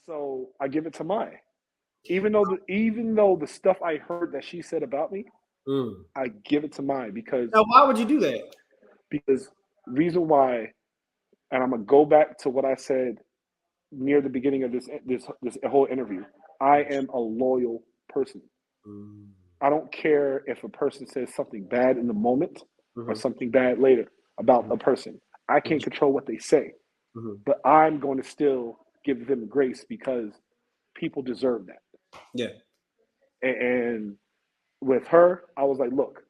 So I give it to Mai. Even though the stuff I heard that she said about me, I give it to Mai because. Now, why would you do that? Because reason why, and I'm gonna go back to what I said near the beginning of this whole interview. I am a loyal person. I don't care if a person says something bad in the moment or something bad later about a person. I can't control what they say, but I'm going to still give them grace because people deserve that. Yeah. And with her, I was like, look,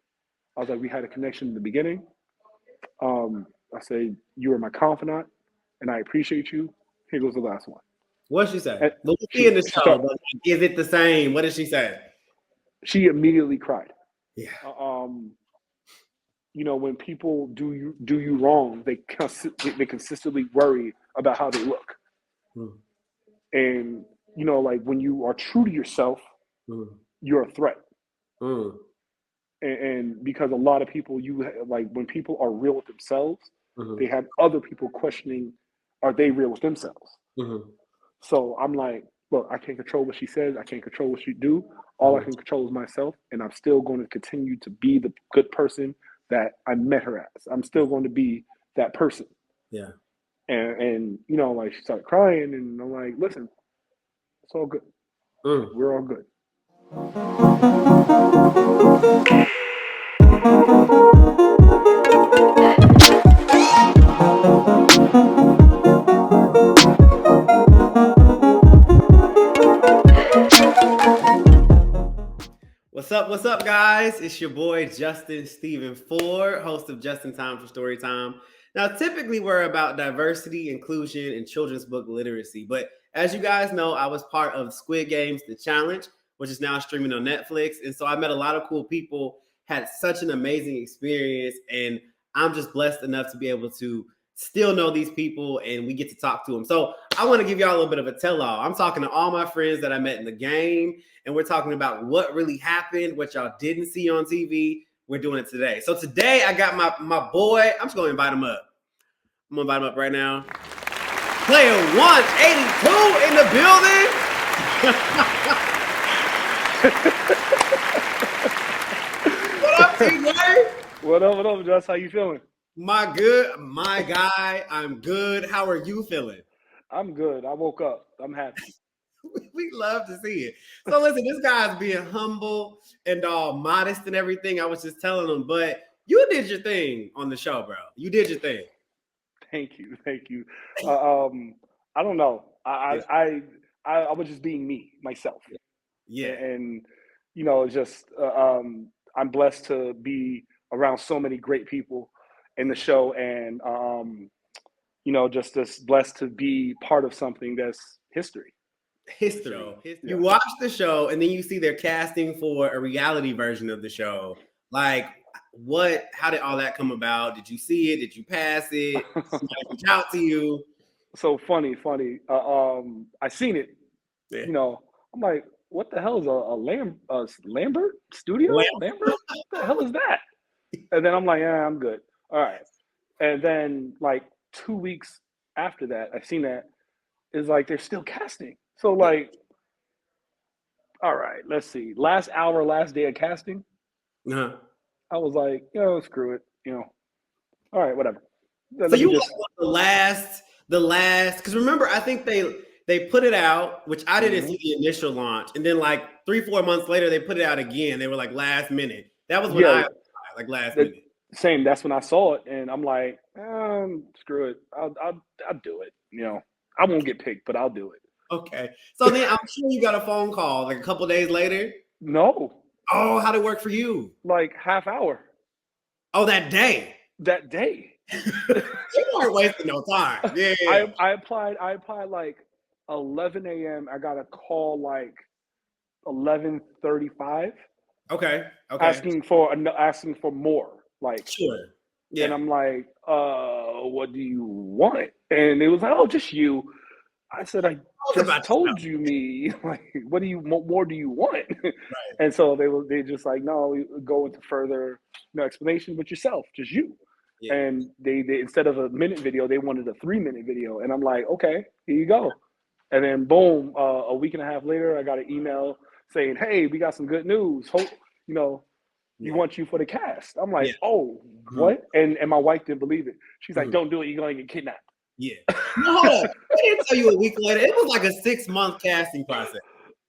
we had a connection in the beginning. I said, you were my confidant, and I appreciate you. Here goes the last one. What did she say? We'll see in the show, but is it the same? What did she say? She immediately cried. Yeah. When people do you wrong, they consistently worry about how they look. And like when you are true to yourself, you're a threat. And because a lot of people, when people are real with themselves, they have other people questioning, are they real with themselves? So I'm like, look, I can't control what she says. I can't control what she do. All I can control is myself. And I'm still going to continue to be the good person that I met her as. I'm still going to be that person. Yeah. And like she started crying and I'm like, listen, it's all good. We're all good. What's up, guys? It's your boy, Justin Stephen Ford, host of JustinTIME for StoryTIME. Now, typically, we're about diversity, inclusion, and children's book literacy. But as you guys know, I was part of Squid Game's The Challenge, which is now streaming on Netflix. And so I met a lot of cool people, had such an amazing experience, and I'm just blessed enough to be able to still know these people, and we get to talk to them. So I want to give y'all a little bit of a tell-all. I'm talking to all my friends that I met in the game, and we're talking about what really happened, what y'all didn't see on TV. We're doing it today. So today I got my boy. I'm just going to invite him up. I'm going to invite him up right now. Player 182 in the building. What up, TJ? What up, Just? How you feeling? My guy, I'm good. How are you feeling? I'm good. I woke up. I'm happy. We love to see it. So listen, this guy's being humble and all modest and everything. I was just telling him, but you did your thing on the show, bro. You did your thing. Thank you. I don't know. I was just being me, myself. Yeah. And just I'm blessed to be around so many great people in the show, and just blessed to be part of something that's history. You watch the show and then you see they're casting for a reality version of the show. Like, how did all that come about? Did you see it? Did you pass it? Somebody reach out to you? So funny. I seen it. Yeah. I'm like, what the hell is a Lambert studio? Lambert? What the hell is that? And then I'm like, yeah, I'm good. All right. And then like 2 weeks after that, I seen that is like they're still casting. So like, all right, let's see. Last day of casting. I was like, screw it. All right, whatever. So you just the last, because remember, I think they put it out, which I didn't see the initial launch, and then like 3-4 months later they put it out again. They were like last minute. That was when I like last minute. Same. That's when I saw it, and I'm like, screw it. I'll do it. I won't get picked, but I'll do it. Okay. So then I'm sure you got a phone call like a couple days later. No. Oh, how'd it work for you? Like half hour. Oh, that day. You weren't wasting no time. Yeah. I applied like 11 a.m. I got a call like 11:35. Okay. Asking for more. Like, sure. Yeah. And I'm like, what do you want? And it was like, oh, just you. I said, I just told you me. Like, what more do you want? Right. And so they just like, no, go into further explanation with yourself, just you. Yeah. And they instead of a minute video, they wanted a 3-minute video. And I'm like, okay, here you go. And then boom, a week and a half later, I got an email saying, "Hey, we got some good news. Hope we want you for the cast." I'm like, "Oh, what?" And my wife didn't believe it. She's like, "Don't do it. You're gonna get kidnapped." Yeah. No, hold on. I didn't tell you a week later. It was like a 6-month casting process.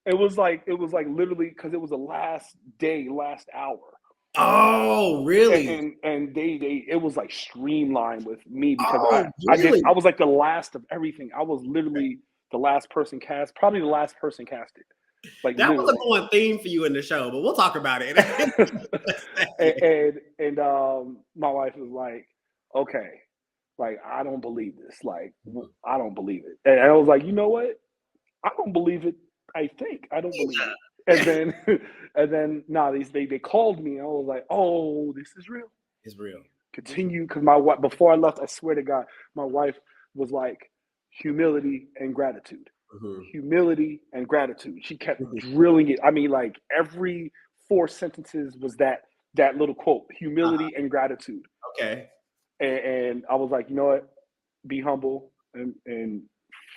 It was like literally because it was the last day, last hour. Oh, really? And they it was like streamlined with me because I was like the last of everything. I was literally the last person cast, probably the last person casted. Like that literally. was a going theme for you in the show, but we'll talk about it. and my wife was like, "Okay, like I don't believe this. Like I don't believe it." And I was like, "You know what? I don't believe it. I think I don't believe it." And then they called me. And I was like, "Oh, this is real. It's real." Continue, because my wife, before I left, I swear to God, my wife was like, humility and gratitude. Humility and gratitude. She kept drilling it. I mean, like every 4 sentences was that little quote: humility and gratitude. Okay. And I was like, you know what? Be humble and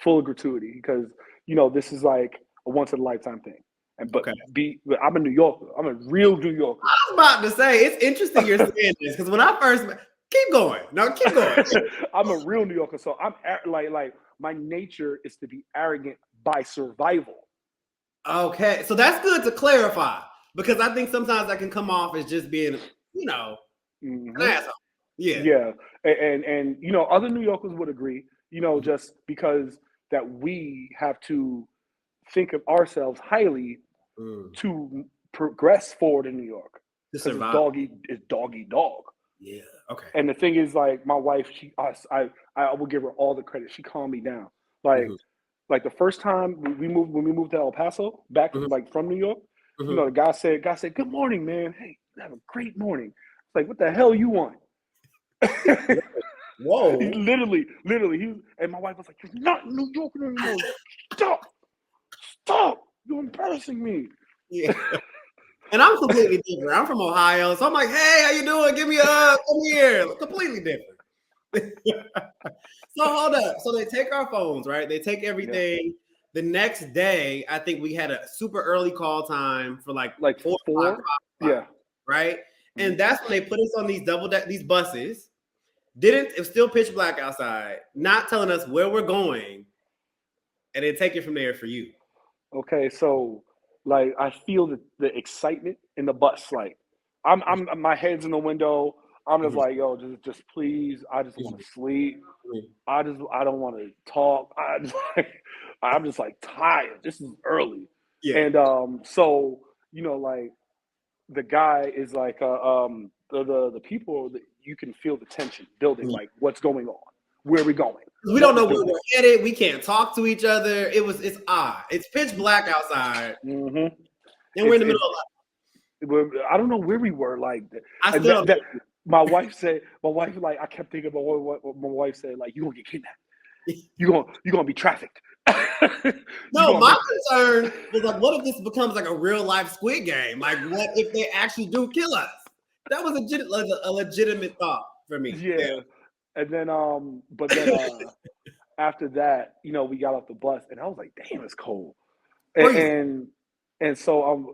full of gratuity, because this is like a once in a lifetime thing. But I'm a New Yorker. I'm a real New Yorker. I was about to say, it's interesting you're saying this, because when I first keep going. I'm a real New Yorker, so I'm like my nature is to be arrogant by survival. Okay, so that's good to clarify, because I think sometimes that can come off as just being, an asshole. Yeah, and other New Yorkers would agree. Just because that we have to think of ourselves highly to progress forward in New York, because it's dog eat dog. Yeah. Okay. And the thing is, like, my wife, I will give her all the credit. She calmed me down. Like the first time when we moved to El Paso, back like from New York, the guy said, "Good morning, man. Hey, have a great morning." It's like, what the hell you want? Whoa. He literally, and my wife was like, "You're not in New York anymore. Stop. You're embarrassing me." Yeah. And I'm completely different. I'm from Ohio, so I'm like, "Hey, how you doing? Give me a hug. Come here." Completely different. So hold up. So they take our phones, right? They take everything. Yeah. The next day, I think we had a super early call time for like 4 o'clock. Yeah. Right. And that's when they put us on these buses. It was still pitch black outside, not telling us where we're going, and then take it from there for you. Okay, so like I feel the excitement in the bus. Like I'm my head's in the window. I'm just like, yo, just please. I just want to sleep. I don't want to talk. I'm just like tired. This is early. Yeah. And so like the guy is like the people that you can feel the tension building. Like, what's going on? Where are we going? We don't know where we're headed. We can't talk to each other. It's odd. It's pitch black outside. And we're in the middle of I don't know where we were. Like, my wife like, I kept thinking about what my wife said. Like, you gonna get kidnapped. You gonna be trafficked. No, my concern was like, what if this becomes like a real life Squid Game? Like, what if they actually do kill us? That was a legitimate thought for me. Yeah. And then, but then after that, we got off the bus, and I was like, "Damn, it's cold." And so,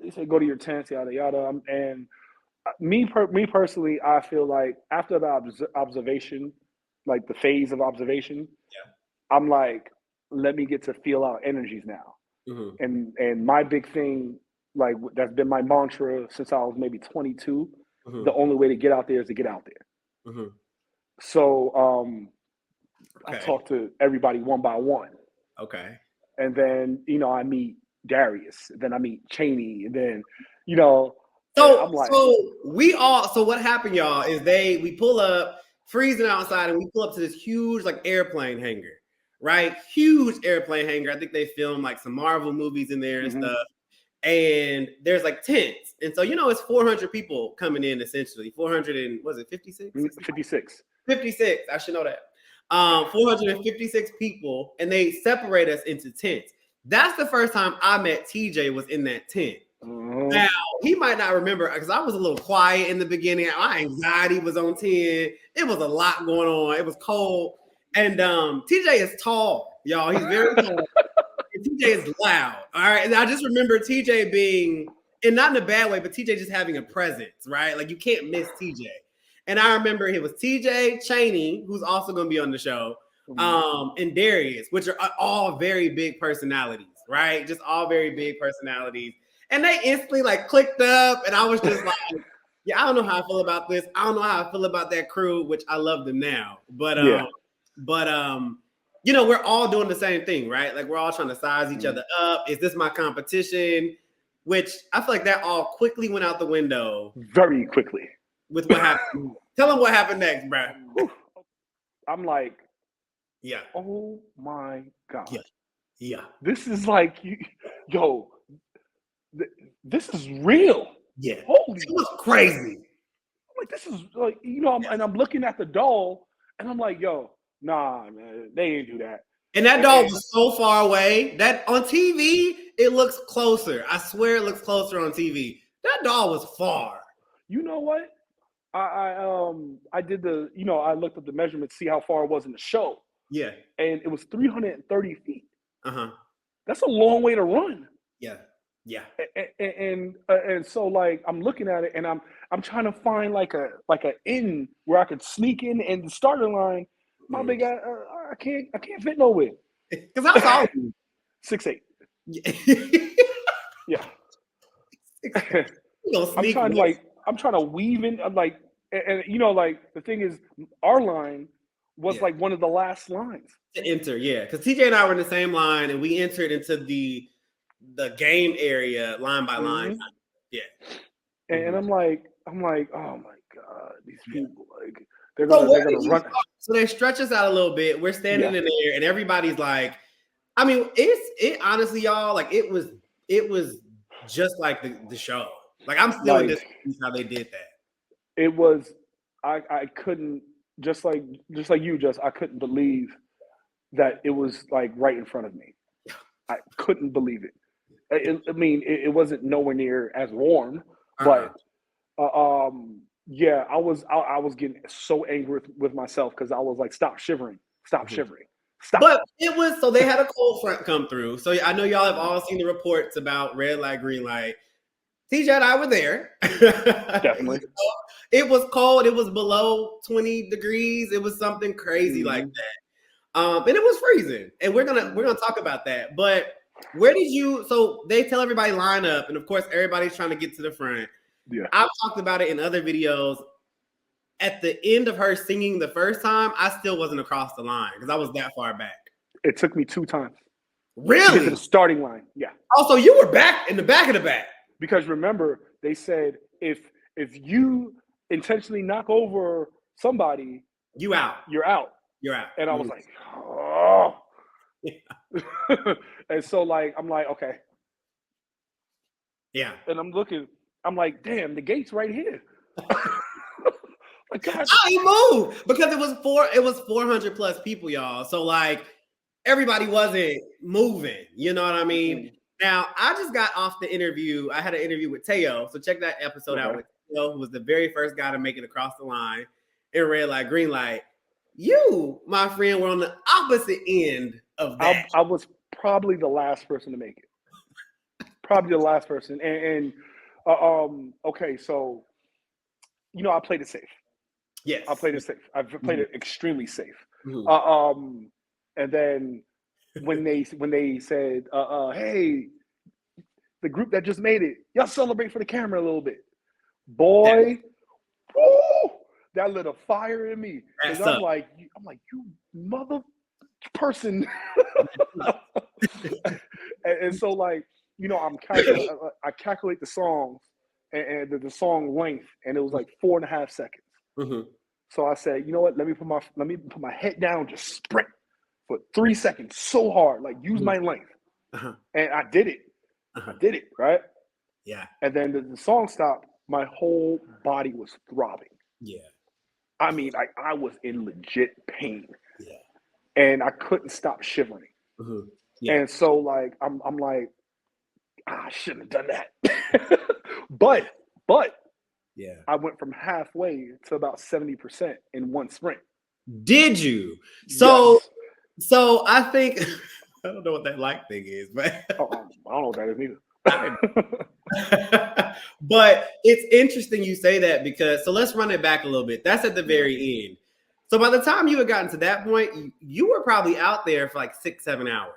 they said go to your tents, yada yada. And me personally, I feel like after the observation, like the phase of observation, I'm like, let me get to feel our energies now. And my big thing, like that's been my mantra since I was maybe 22. The only way to get out there is to get out there. So I talk to everybody one by one. Okay. And then, I meet Darius, then I meet Cheney, and then, So I'm like, so what happened, y'all, is we pull up, freezing outside, and we pull up to this huge like airplane hangar, right? Huge airplane hangar. I think they filmed like some Marvel movies in there and stuff. And there's like tents. And so, it's 400 people coming in essentially. 400 and was it 56? 56. 56. I should know that. 456 people, and they separate us into tents. That's the first time I met TJ was in that tent. Now, he might not remember because I was a little quiet in the beginning. My anxiety was on 10. It was a lot going on. It was cold. And TJ is tall. Y'all, he's very tall. TJ is loud. All right. And I just remember TJ being, and not in a bad way, but TJ just having a presence, right? Like you can't miss TJ. And I remember it was TJ, Chaney, who's also going to be on the show, and Darius, which are all very big personalities, right? Just all very big personalities. And they instantly like clicked up, and I was just like, yeah, I don't know how I feel about this. I don't know how I feel about that crew, which I love them now. But you know, we're all doing the same thing, right? Like we're all trying to size each other up. Is this my competition? Which I feel like that all quickly went out the window. Very quickly. With what happened. Tell them what happened next, bro. I'm like, yeah. Oh my God. Yeah. This is like, yo, this is real. Yeah. Holy, it was crazy. I'm like, this is like, you know, and I'm looking at the doll, and I'm like, yo, nah, man, they didn't do that. And that doll was so far away that on TV it looks closer. I swear it looks closer on TV. That doll was far. You know what? I did the, you know, I looked up the measurement to see how far it was in the show. Yeah. And it was 330 feet. Uh-huh. That's a long way to run. Yeah. Yeah. And so like I'm looking at it, and I'm trying to find like a in where I could sneak in and the starting line. My big guy, I can't fit nowhere. Because I saw 6'8". Yeah. I'm trying to weave in, like, and you know, like the thing is, our line was like one of the last lines to enter. Yeah, because TJ and I were in the same line, and we entered into the game area line by line. Yeah. And I'm like, oh my God, these people, like, they're gonna run. So they stretch us out a little bit. We're standing in there, and everybody's like, I mean, it honestly, y'all, like it was just like the show. Like I'm still in this how they did that. It was, I couldn't, just like you, I couldn't believe that it was like right in front of me. I couldn't believe it. I mean, it wasn't nowhere near as warm, but yeah, I was getting so angry with myself because I was like, stop shivering, stop. But it was, so they had a cold front come through. So I know y'all have all seen the reports about red light, green light. TJ and I were there. Definitely. It was cold. It was below 20 degrees. It was something crazy like that. And it was freezing. And we're gonna talk about that. But where did you, so they tell everybody line up, and of course everybody's trying to get to the front. Yeah. I've talked about it in other videos. At the end of her singing the first time, I still wasn't across the line because I was that far back. It took me 2 times. Really? To get to the starting line. Yeah. Also, you were back in the back of the back. Because remember, they said if you intentionally knock over somebody, you're out. You're out. And I was like, oh. Yeah. And so like I'm like, okay. Yeah. And I'm looking, I'm like, damn, the gate's right here. Like, God. I moved because it was 400 plus people, y'all. So like everybody wasn't moving. You know what I mean? Now, I just got off the interview. I had an interview with Teo. So check that episode out with Teo, who was the very first guy to make it across the line in red light, green light. You, my friend, were on the opposite end of that. I was probably the last person to make it. Probably the last person. And okay, so, you know, I played it safe. Yes. I played it safe. I played it extremely safe. And then when they said, hey, the group that just made it, y'all celebrate for the camera a little bit. Boy, woo, that lit a fire in me. And I'm like, you mother person. and so like, you know, I calculate the songs and the song length, and it was like 4.5 seconds. So I said, you know what? Let me put my head down, just sprint for 3 seconds, so hard, like use my length. And I did it. I did it, right? Yeah. And then the song stopped. My whole body was throbbing. Yeah. I mean, I was in legit pain. Yeah. And I couldn't stop shivering. Yeah. And so like I'm like, I shouldn't have done that. but yeah, I went from halfway to about 70% in one sprint. Did you? So So I think I don't know what that like thing is, but Oh, I don't know what that is either. but it's interesting you say that because so let's run it back a little bit. That's at the very end. So by the time you had gotten to that point, you were probably out there for like 6, 7 hours.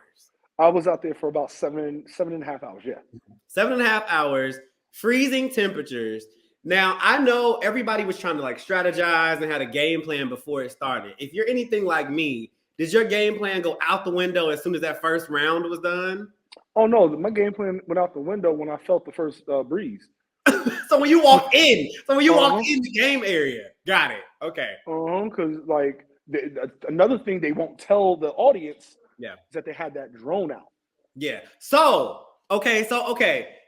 I was out there for about 7.5 hours. Yeah. 7.5 hours, freezing temperatures. Now I know everybody was trying to like strategize and had a game plan before it started. If you're anything like me, did your game plan go out the window as soon as that first round was done? Oh no, my game plan went out the window when I felt the first breeze. So when you walk in, Uh-huh. in the game area, got it. Okay. Because like another thing they won't tell the audience Yeah. is that they had that drone out. Yeah. So okay.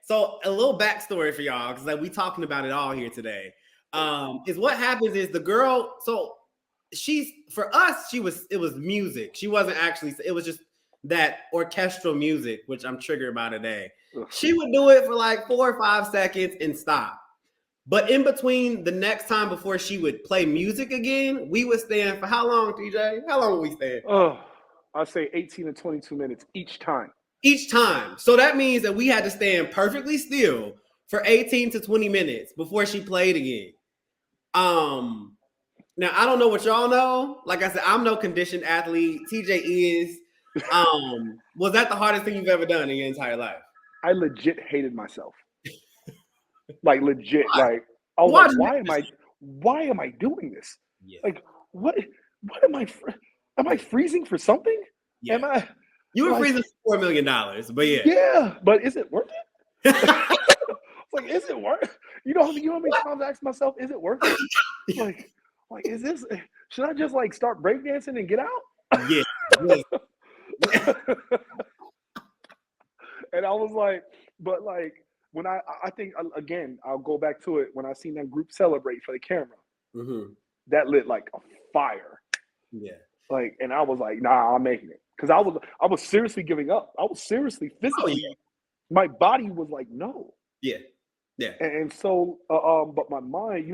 So a little backstory for y'all because like we talking about it all here today. Is what happens is the girl. So she's for us. It was music. She wasn't actually. It was just that orchestral music, which I'm triggered by today. Ugh. She would do it for like 4 or 5 seconds and stop. But in between the next time before she would play music again, we would stand for how long, TJ? How long would we stand? I'd say 18 to 22 minutes each time. Each time. So that means that we had to stand perfectly still for 18 to 20 minutes before she played again. Now I don't know what y'all know. Like I said, I'm no conditioned athlete. TJ is. Was that the hardest thing you've ever done in your entire life? I legit hated myself. Like legit. Why? Like I was Why like, why am I doing this? Yeah. Like what am I freezing for something? Yeah. Am I You were like, freezing for $4 million, but yeah. Yeah, but is it worth it? Like, is it worth? You know how many times I ask myself, is it worth it? Like, is this? Should I just like start breakdancing and get out? Yeah. And I was like, but like when I think again, I'll go back to it when I seen that group celebrate for the camera. Mm-hmm. That lit like a fire. Yeah. Like, and I was like, nah, I'm making it because I was seriously giving up. I was seriously physically. My body was like, no. Yeah. Yeah. And so, but my mind,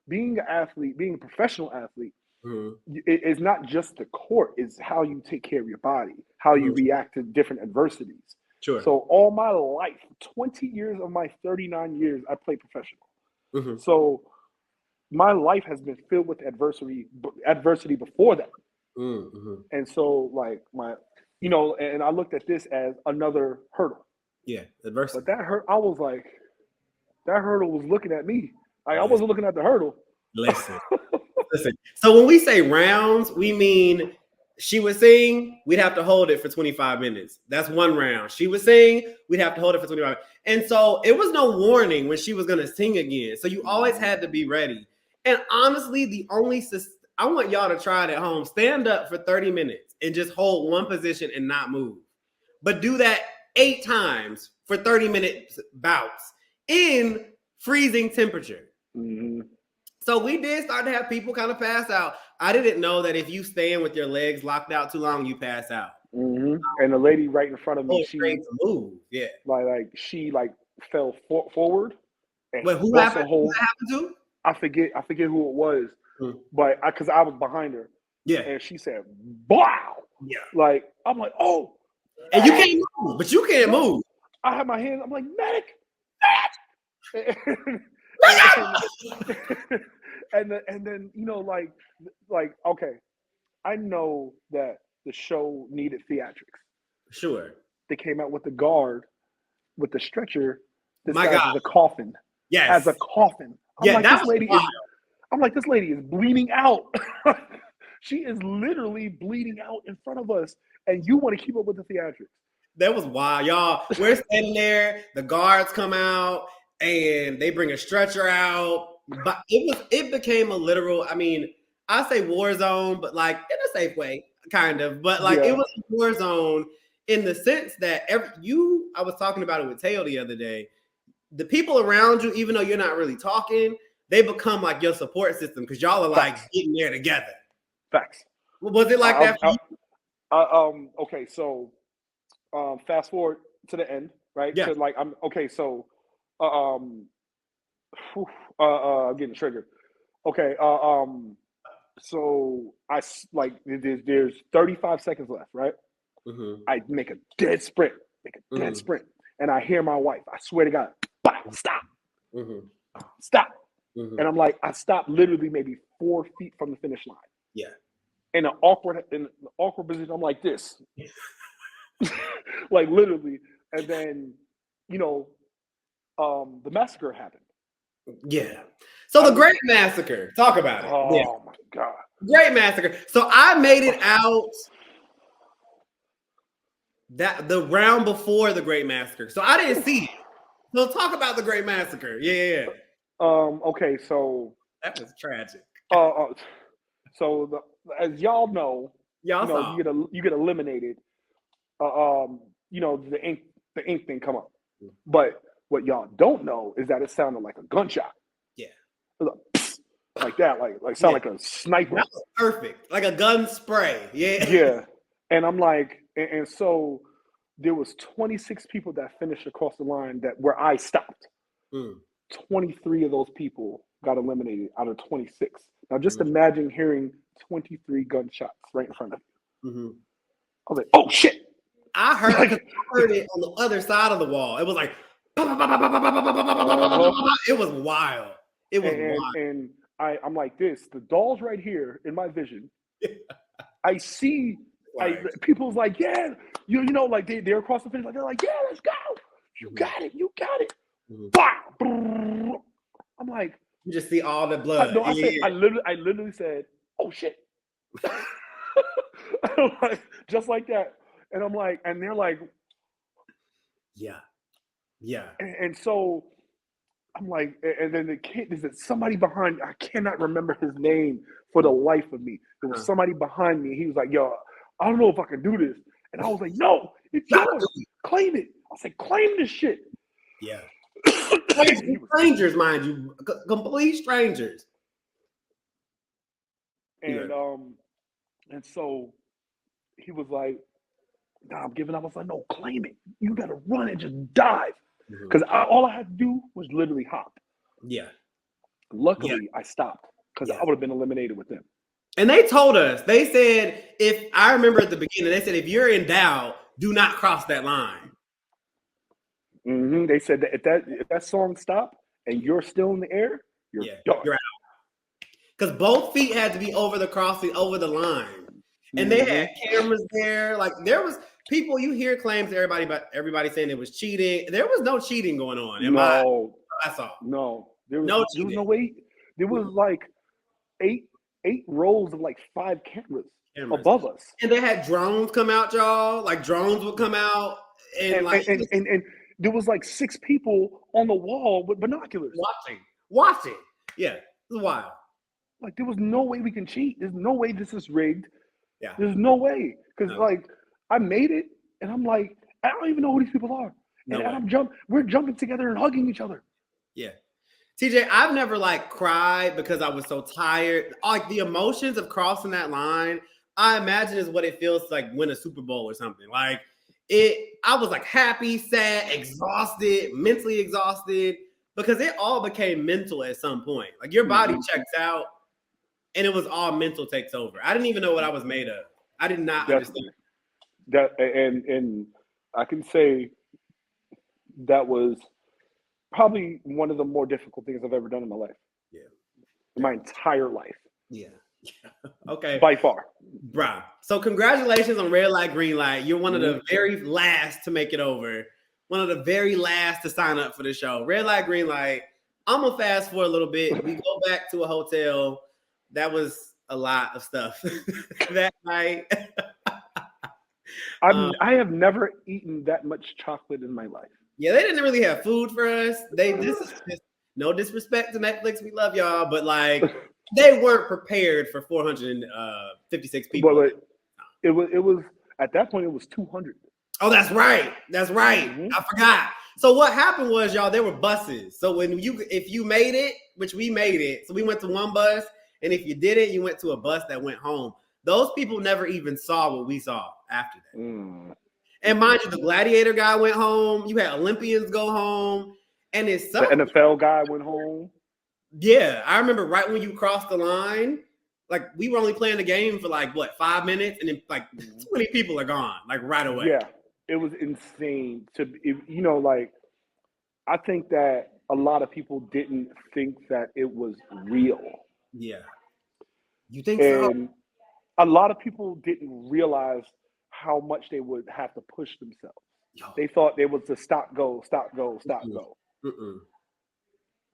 being an athlete, being a professional athlete, it's not just the court, it's how you take care of your body, how you react to different adversities. Sure. So all my life, 20 years of my 39 years, I played professional. So my life has been filled with adversity before that. And so like and I looked at this as another hurdle. Yeah, adversity. But that hurt, I was like, that hurdle was looking at me. Like, I wasn't looking at the hurdle. Listen. So when we say rounds, we mean she would sing, we'd have to hold it for 25 minutes. That's one round. She would sing, we'd have to hold it for 25 minutes. And so it was no warning when she was going to sing again. So you always had to be ready. And honestly, I want y'all to try it at home. Stand up for 30 minutes and just hold one position and not move. But do that 8 times for 30-minute bouts in freezing temperature. So we did start to have people kind of pass out. I didn't know that if you stand with your legs locked out too long, you pass out. And the lady right in front of me, she moved. Yeah. Like she fell forward. And wait, who happened to? I forget who it was. But because I was behind her. Yeah. And she said, wow. Yeah. Like, I'm like, oh. And you can't move, but you can't move. I have my hands, I'm like, medic. And then like okay, I know that the show needed theatrics. Sure. They came out with the guard with the stretcher. This My God, the coffin. Yes, as a coffin. I'm like, this lady is bleeding out. She is literally bleeding out in front of us, and you want to keep up with the theatrics. That was wild, y'all. We're standing there, the guards come out, and they bring a stretcher out. But it became a literal, I mean, I say war zone, but like in a safe way, kind of. But like it was a war zone in the sense that I was talking about it with Teo the other day. The people around you, even though you're not really talking, they become like your support system because y'all are like getting there together. Facts. Was it like that for you? Okay, so fast forward to the end, right? Yeah. Like I'm okay, so I'm getting triggered. Okay, So there's 35 seconds left, right? I make a dead sprint, and I hear my wife. I swear to God, stop, stop, and I'm like, I stopped literally maybe 4 feet from the finish line. Yeah. In an awkward position, I'm like this, like literally, and then the massacre happened. Yeah. So the Great Massacre. Talk about it. Oh my God. Great Massacre. So I made it out the round before the Great Massacre. So I didn't see it. So talk about the Great Massacre. Yeah. Okay, so that was tragic. So as y'all know, you get eliminated. The ink thing come up. But what y'all don't know is that it sounded like a gunshot. Yeah. Like that, like sound like a sniper. That was perfect. Like a gun spray. Yeah. Yeah. And I'm like, and so there was 26 people that finished across the line where I stopped. 23 of those people got eliminated out of 26. Now just imagine hearing 23 gunshots right in front of you. I was like, oh shit. I heard it on the other side of the wall. It was like, it was wild. It was wild. And I'm like this. The doll's right here in my vision. I see people's like, yeah, like they're across the finish line. They're like, yeah, let's go. You got it. I'm like, you just see all the blood. I literally said, oh shit. Like, just like that. And I'm like, and they're like, yeah. And so I'm like, and then the kid, is it somebody behind? I cannot remember his name for the life of me. There was somebody behind me. He was like, yo, I don't know if I can do this. And I was like, no, it's yours. Claim it. I said, claim this shit. Yeah. Strangers, mind you, complete strangers. And so he was like, nah, I'm giving up. I was like, no, claim it. You gotta run and just dive. Because all I had to do was literally hop. Yeah. Luckily, I stopped because I would have been eliminated with them. And they told us, they said, if I remember at the beginning, they said, if you're in doubt, do not cross that line. They said that if that song stopped and you're still in the air, you're done. You're out. Because both feet had to be over the crossing, over the line. And they had cameras there. Like there was people, you hear claims everybody saying it was cheating. There was no cheating going on. That's all. No. There was no way. There was like eight rows of like 5 cameras above us. And they had drones come out, y'all. Like drones would come out. And there was like 6 people on the wall with binoculars. Watching. Yeah. It was wild. Like there was no way we can cheat. There's no way this is rigged. Yeah. There's no way. Because like I made it and I'm like, I don't even know who these people are. And we're jumping together and hugging each other. Yeah. TJ, I've never like cried because I was so tired. Like the emotions of crossing that line, I imagine is what it feels like win a Super Bowl or something. Like I was like happy, sad, exhausted, mentally exhausted, because it all became mental at some point. Like your body checks out and it was all mental takes over. I didn't even know what I was made of. I did not understand. That and I can say that was probably one of the more difficult things I've ever done in my life. Yeah. In my entire life. Yeah. Okay. By far. Bro. So congratulations on red light, green light. You're one of the very last to make it over. One of the very last to sign up for the show. Red light, green light. I'm going to fast forward a little bit. We go back to a hotel. That was a lot of stuff that night. I have never eaten that much chocolate in my life. Yeah, they didn't really have food for us. This is just no disrespect to Netflix. We love y'all, but like they weren't prepared for 456 people. But it was at that point it was 200. Oh, that's right. That's right. I forgot. So what happened was, y'all, there were buses. So if you made it, which we made it, so we went to one bus, and if you didn't, you went to a bus that went home. Those people never even saw what we saw after that. And mind you, the gladiator guy went home. You had Olympians go home. And the NFL guy went home. Yeah. I remember right when you crossed the line, like we were only playing the game for like what 5 minutes, and then like 20 people are gone like right away. Yeah, it was insane. Like I think that a lot of people didn't think that it was real. Yeah, you think so? And a lot of people didn't realize how much they would have to push themselves. They thought they was a stop, go, stop, go, stop, go.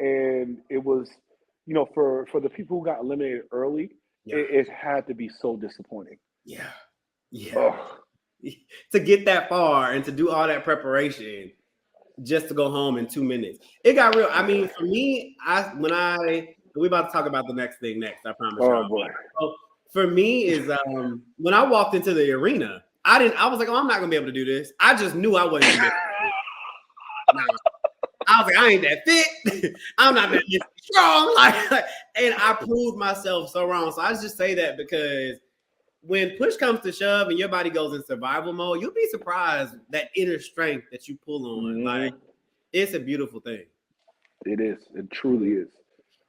And it was, for the people who got eliminated early, it had to be so disappointing. Yeah. To get that far and to do all that preparation just to go home in 2 minutes. It got real. I mean, for me, we're about to talk about the next thing next, I promise y'all. Oh boy. So for me is when I walked into the arena, I was like, oh, I'm not gonna be able to do this. I just knew I wasn't gonna be able to do it. I was like, I ain't that fit. I'm not that strong. And I proved myself so wrong. So I just say that because when push comes to shove and your body goes in survival mode, you'll be surprised that inner strength that you pull on. Mm-hmm. Like, it's a beautiful thing. It is. It truly is.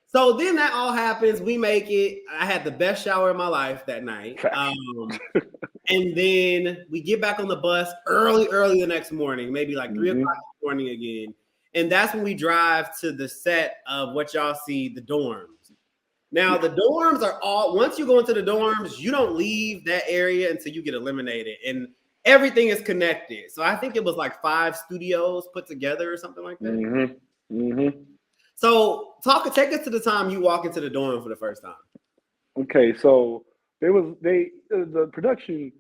So then that all happens. We make it. I had the best shower of my life that night. And then we get back on the bus early the next morning, maybe like 3 o'clock in the morning again. And that's when we drive to the set of what y'all see, the dorms. Now, the dorms are once you go into the dorms, you don't leave that area until you get eliminated. And everything is connected. So I think it was like 5 studios put together or something like that. Mm-hmm. Mm-hmm. So take us to the time you walk into the dorm for the first time. Okay, so the production,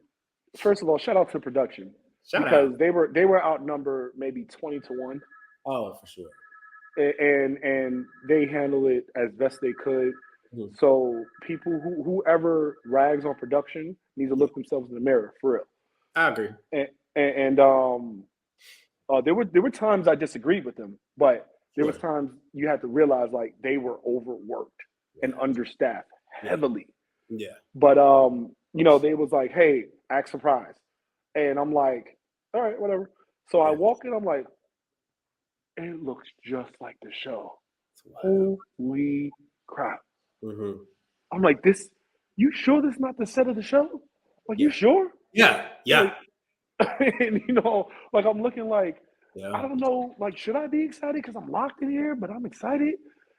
first of all, shout out to production. Because they were outnumbered maybe 20-1. Oh, for sure. And they handled it as best they could. Mm-hmm. So people whoever rags on production needs to look themselves in the mirror, for real. I agree. And there were times I disagreed with them, but there was times you had to realize like they were overworked and understaffed heavily. Yeah. But they was like, hey, act surprised. And I'm like, all right, whatever. So I walk in, I'm like, it looks just like the show. Holy crap. Mm-hmm. I'm like, you sure this is not the set of the show? Like, you sure? Yeah. Like, and like I'm looking like, I don't know, like, should I be excited because I'm locked in here, but I'm excited?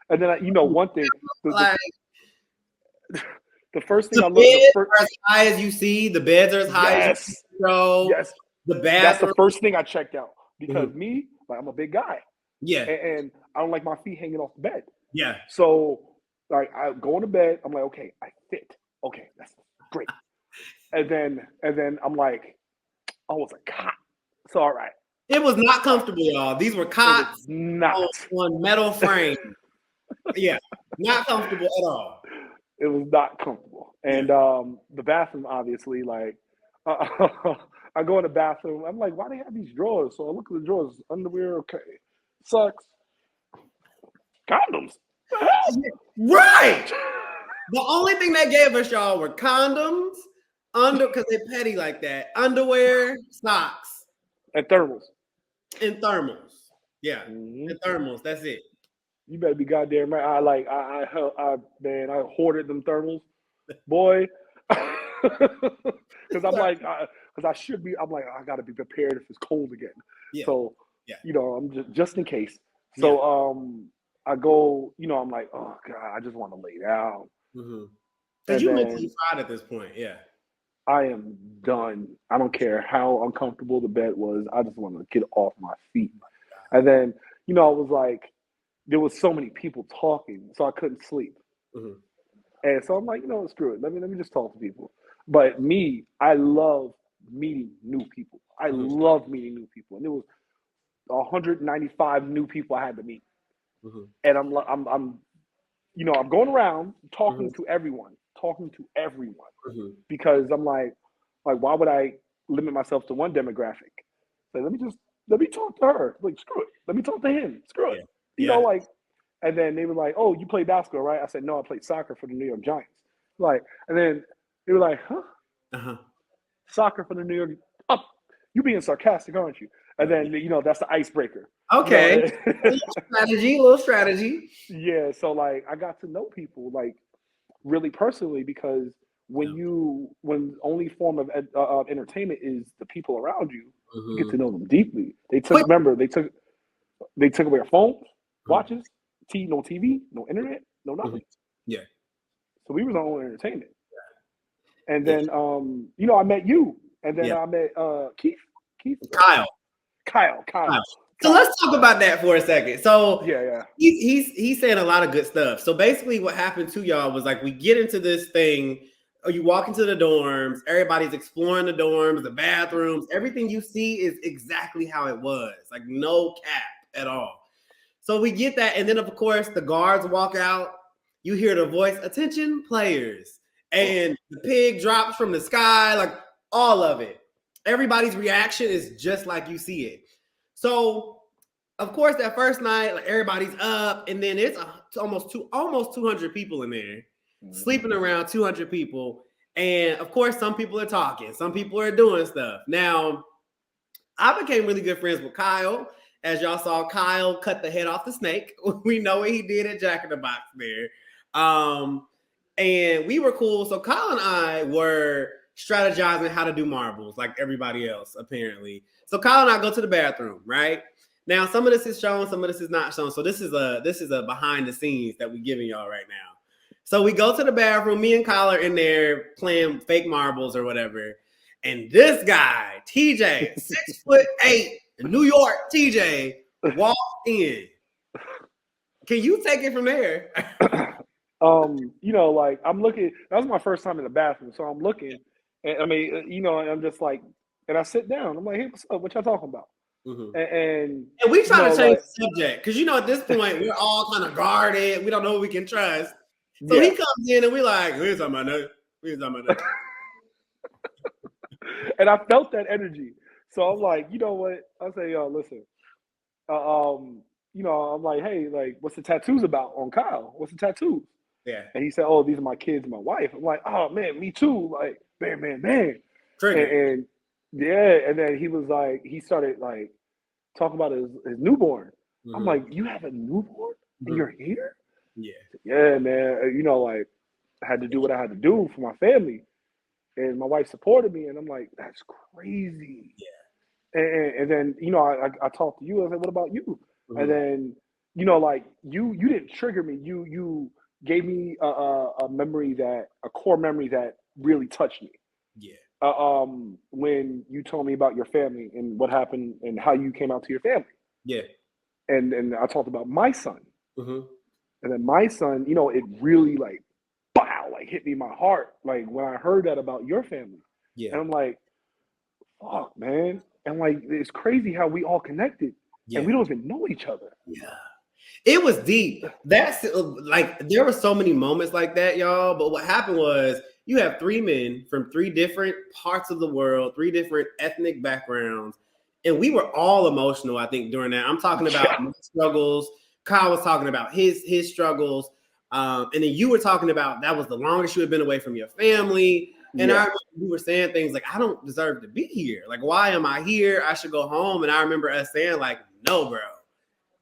And then, one thing, the first thing I looked at, as high as you see, the beds are as high as you see. Yes. The bathroom. That's the first thing I checked out because me, like, I'm a big guy. Yeah. And I don't like my feet hanging off the bed. Yeah. So, like, I go into bed. I'm like, okay, I fit. Okay, that's great. And then I'm like, oh, it's a cot. It's all right. It was not comfortable, y'all. These were cots on metal frame. Yeah, not comfortable at all. It was not comfortable. And the bathroom, obviously, like, I go in the bathroom. I'm like, why do they have these drawers? So I look at the drawers. Underwear, okay. Sucks. Condoms. Right. The only thing they gave us, y'all, were condoms, because they're petty like that. Underwear, socks, and thermals. Yeah, and thermals. That's it. You better be goddamn right. I hoarded them thermals, boy. Because I'm like, because I should be. I'm like, I gotta be prepared if it's cold again. Yeah. So, I'm just in case. So, I go. I'm like, oh god, I just want to lay down. Because you mentally fried at this point. Yeah. I am done. I don't care how uncomfortable the bed was. I just want to get off my feet. And then, I was like, there was so many people talking, so I couldn't sleep. And so I'm like, screw it. Let me just talk to people. But me, I love meeting new people. I love meeting new people. And there was 195 new people I had to meet. And I'm going around talking to everyone. Because I'm like, why would I limit myself to one demographic? So let me talk to her. Like, screw it. Let me talk to him. Screw it. And then they were like, oh, you play basketball, right? I said, no, I played soccer for the New York Giants. Like, and then they were like, huh? Soccer for the New York. Oh, you being sarcastic, aren't you? And then, that's the icebreaker. Okay. Little strategy. Yeah. So, like, I got to know people. Like, really personally because when only form of entertainment is the people around you, you get to know them deeply. They took away our phones, watches, no TV, no internet, no nothing. Yeah. So we was our own entertainment. And then I met you, and then I met Kyle. So let's talk about that for a second. So yeah. He's saying a lot of good stuff. So basically what happened to y'all was like we get into this thing, you walk into the dorms, everybody's exploring the dorms, the bathrooms, everything you see is exactly how it was. Like no cap at all. So we get that, and then of course the guards walk out, you hear the voice, attention players, and the pig drops from the sky, like all of it. Everybody's reaction is just like you see it. So, of course, that first night, like everybody's up, and then it's almost 200 people in there, sleeping around 200 people. And of course, some people are talking, some people are doing stuff. Now, I became really good friends with Kyle. As y'all saw, Kyle cut the head off the snake. We know what he did at Jack in the Box there. And we were cool. So Kyle and I were strategizing how to do marbles like everybody else, apparently. So Kyle and I go to the bathroom, right? Now, some of this is shown, some of this is not shown. So this is a behind the scenes that we're giving y'all right now. So we go to the bathroom. Me and Kyle are in there playing fake marbles or whatever. And this guy, TJ, 6'8", New York TJ, walked in. Can you take it from there? Like I'm looking. That was my first time in the bathroom, so I'm looking, and I mean, and I'm just like, and I sit down. I'm like, hey, what's up? What y'all talking about? And we try to change the subject because at this point we're all kind of guarded. We don't know who we can trust. So he comes in and we're like, we ain't talking about that. And I felt that energy. So I'm like, you know what? I say, yo, listen. I'm like, hey, like, what's the tattoos about on Kyle? What's the tattoos? Yeah. And he said, oh, these are my kids and my wife. I'm like, oh man, me too. Like, man. And then he was like, he started like talking about his newborn. I'm like, you have a newborn and you're here? Yeah, man. Like I had to do what I had to do for my family. And my wife supported me, and I'm like, that's crazy. Yeah. And then, I talked to you. I said, what about you? And then, like you didn't trigger me. You gave me a memory a core memory that really touched me. Yeah. When you told me about your family and what happened and how you came out to your family. Yeah. And I talked about my son. And then my son, it really like, wow, like hit me in my heart. Like when I heard that about your family. Yeah. And I'm like, fuck, man. And like, it's crazy how we all connected and we don't even know each other. Yeah. It was deep. That's like, there were so many moments like that, y'all. But what happened was you have three men from three different parts of the world, three different ethnic backgrounds. And we were all emotional, I think, during that. I'm talking about my struggles. Kyle was talking about his struggles. And then you were talking about that was the longest you had been away from your family. And I remember you were saying things like, I don't deserve to be here. Like, why am I here? I should go home. And I remember us saying like, no, bro.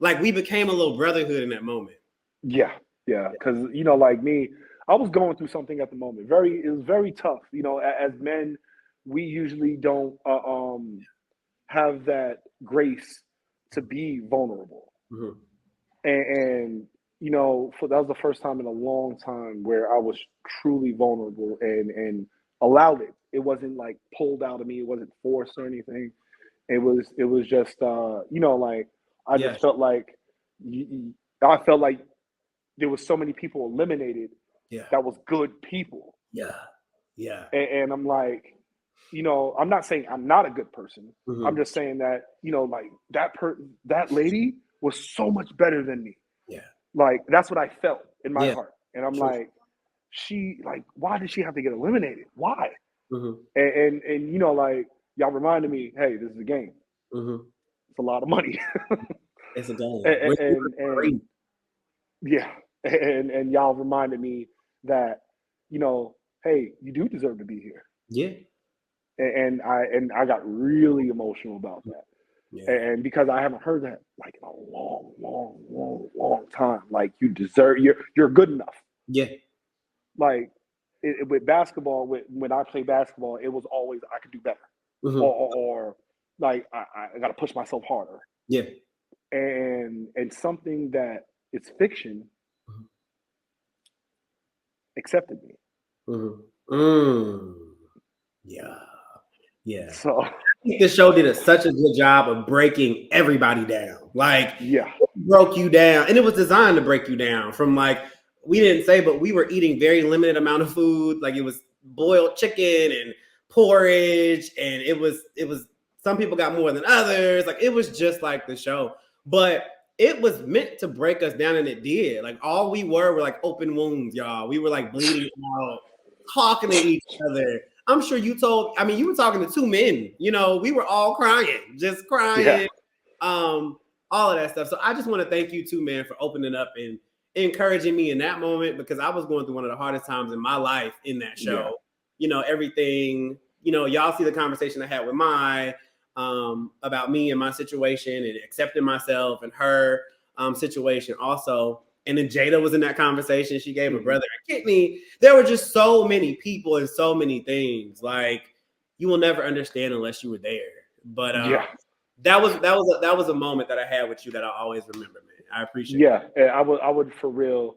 Like we became a little brotherhood in that moment. Yeah. Because, like me, I was going through something at the moment. It was very tough. As men, we usually don't have that grace to be vulnerable. And that was the first time in a long time where I was truly vulnerable and allowed it. It wasn't like pulled out of me. It wasn't forced or anything. It was just, like I just felt like there was so many people eliminated that was good people. Yeah. And I'm like, I'm not saying I'm not a good person. I'm just saying that, like that lady was so much better than me. Yeah. Like, that's what I felt in my heart. And I'm like, why did she have to get eliminated? Why? And like, y'all reminded me, hey, this is a game. It's a lot of money. It's a game. and and y'all reminded me that, hey, you do deserve to be here. Yeah. And I got really emotional about that. And because I haven't heard that like in a long time. Like, you deserve, you're good enough. Yeah. like with basketball, when I play basketball, it was always I could do better, or like I got to push myself harder. Yeah. And something that is fiction accepted me. Yeah. So I think the show did such a good job of breaking everybody down. Like, yeah, it broke you down, and it was designed to break you down. From like, we didn't say, but we were eating very limited amount of food. Like, it was boiled chicken and porridge, and it was some people got more than others. Like, it was just like the show, but it was meant to break us down, and it did. Like, all we were like open wounds, y'all. We were like bleeding out, talking to each other. I'm sure you were talking to two men, you know, we were all crying, just crying, all of that stuff. So I just want to thank you too, man, for opening up and encouraging me in that moment, because I was going through one of the hardest times in my life in that show. Yeah. You know, everything, you know, y'all see the conversation I had with Mai about me and my situation and accepting myself and her situation also. And then Jada was in that conversation. She gave her brother a kidney. There were just so many people and so many things. Like, you will never understand unless you were there. But that was a moment that I had with you that I always remember, man. I appreciate it. Yeah, I would for real,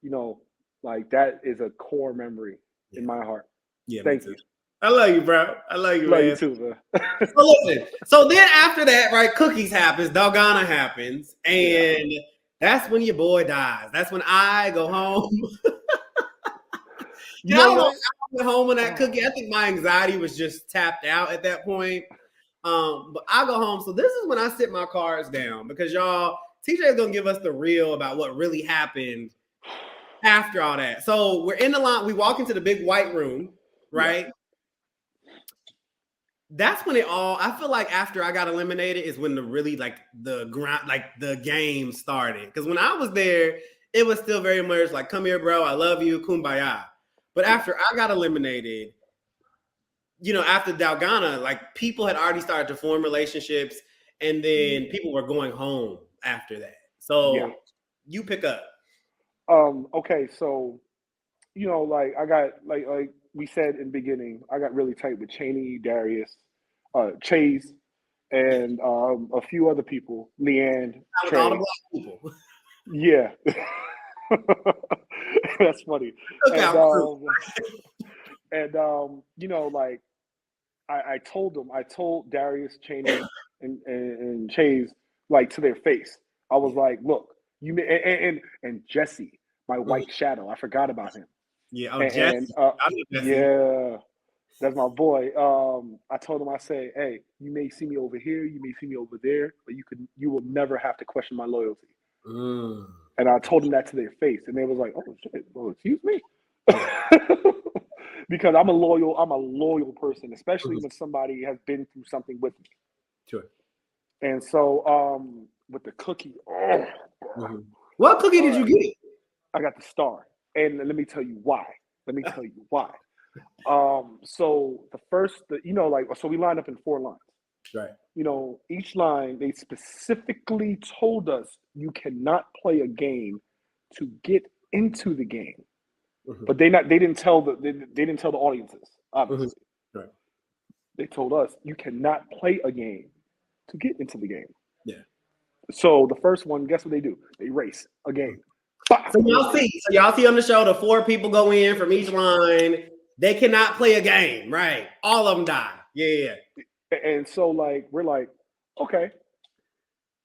you know, like that is a core memory in my heart. Yeah, thank you. I love you, bro. I love you, man. You too, man. So listen, so then after that, right, Cookies happens, Dalgona happens, and that's when your boy dies. That's when I go home. I went home on that cookie. I think my anxiety was just tapped out at that point. But I go home. So this is when I sit my cards down, because y'all, TJ is gonna give us the real about what really happened after all that. So we're in the line. We walk into the big white room, right? Yeah. That's when I feel like after I got eliminated is when the game started. Because when I was there, it was still very much like, come here, bro, I love you, kumbaya. But after I got eliminated, you know, after Dalgona, like, people had already started to form relationships, and then people were going home after that. So you pick up. Okay, so, you know, like I got like we said in the beginning, I got really tight with Cheney, Darius, Chase, and a few other people, Leanne, Trey. All the black people. Yeah. That's funny. And you know, like I told Darius, Cheney, and Chase, like, to their face. I was like, look, you and Jesse, my white shadow. I forgot about him. Yeah, Jesse. Yeah, that's my boy. I told him, I say, hey, you may see me over here, you may see me over there, but you will never have to question my loyalty. And I told them that to their face, and they was like, oh shit, well, excuse me. Because I'm a loyal person, especially when somebody has been through something with me. Sure. And so with the cookie, what cookie did you get? I got the star. And let me tell you why. So the first, so we lined up in 4 lines. Right. You know, each line, they specifically told us you cannot play a game to get into the game. But they didn't tell the audiences, obviously. Right. They told us you cannot play a game to get into the game. Yeah. So the first one, guess what they do? They race a game. So y'all see on the show, the 4 people go in from each line. They cannot play a game, right? All of them die. Yeah. And so, like, we're like, okay,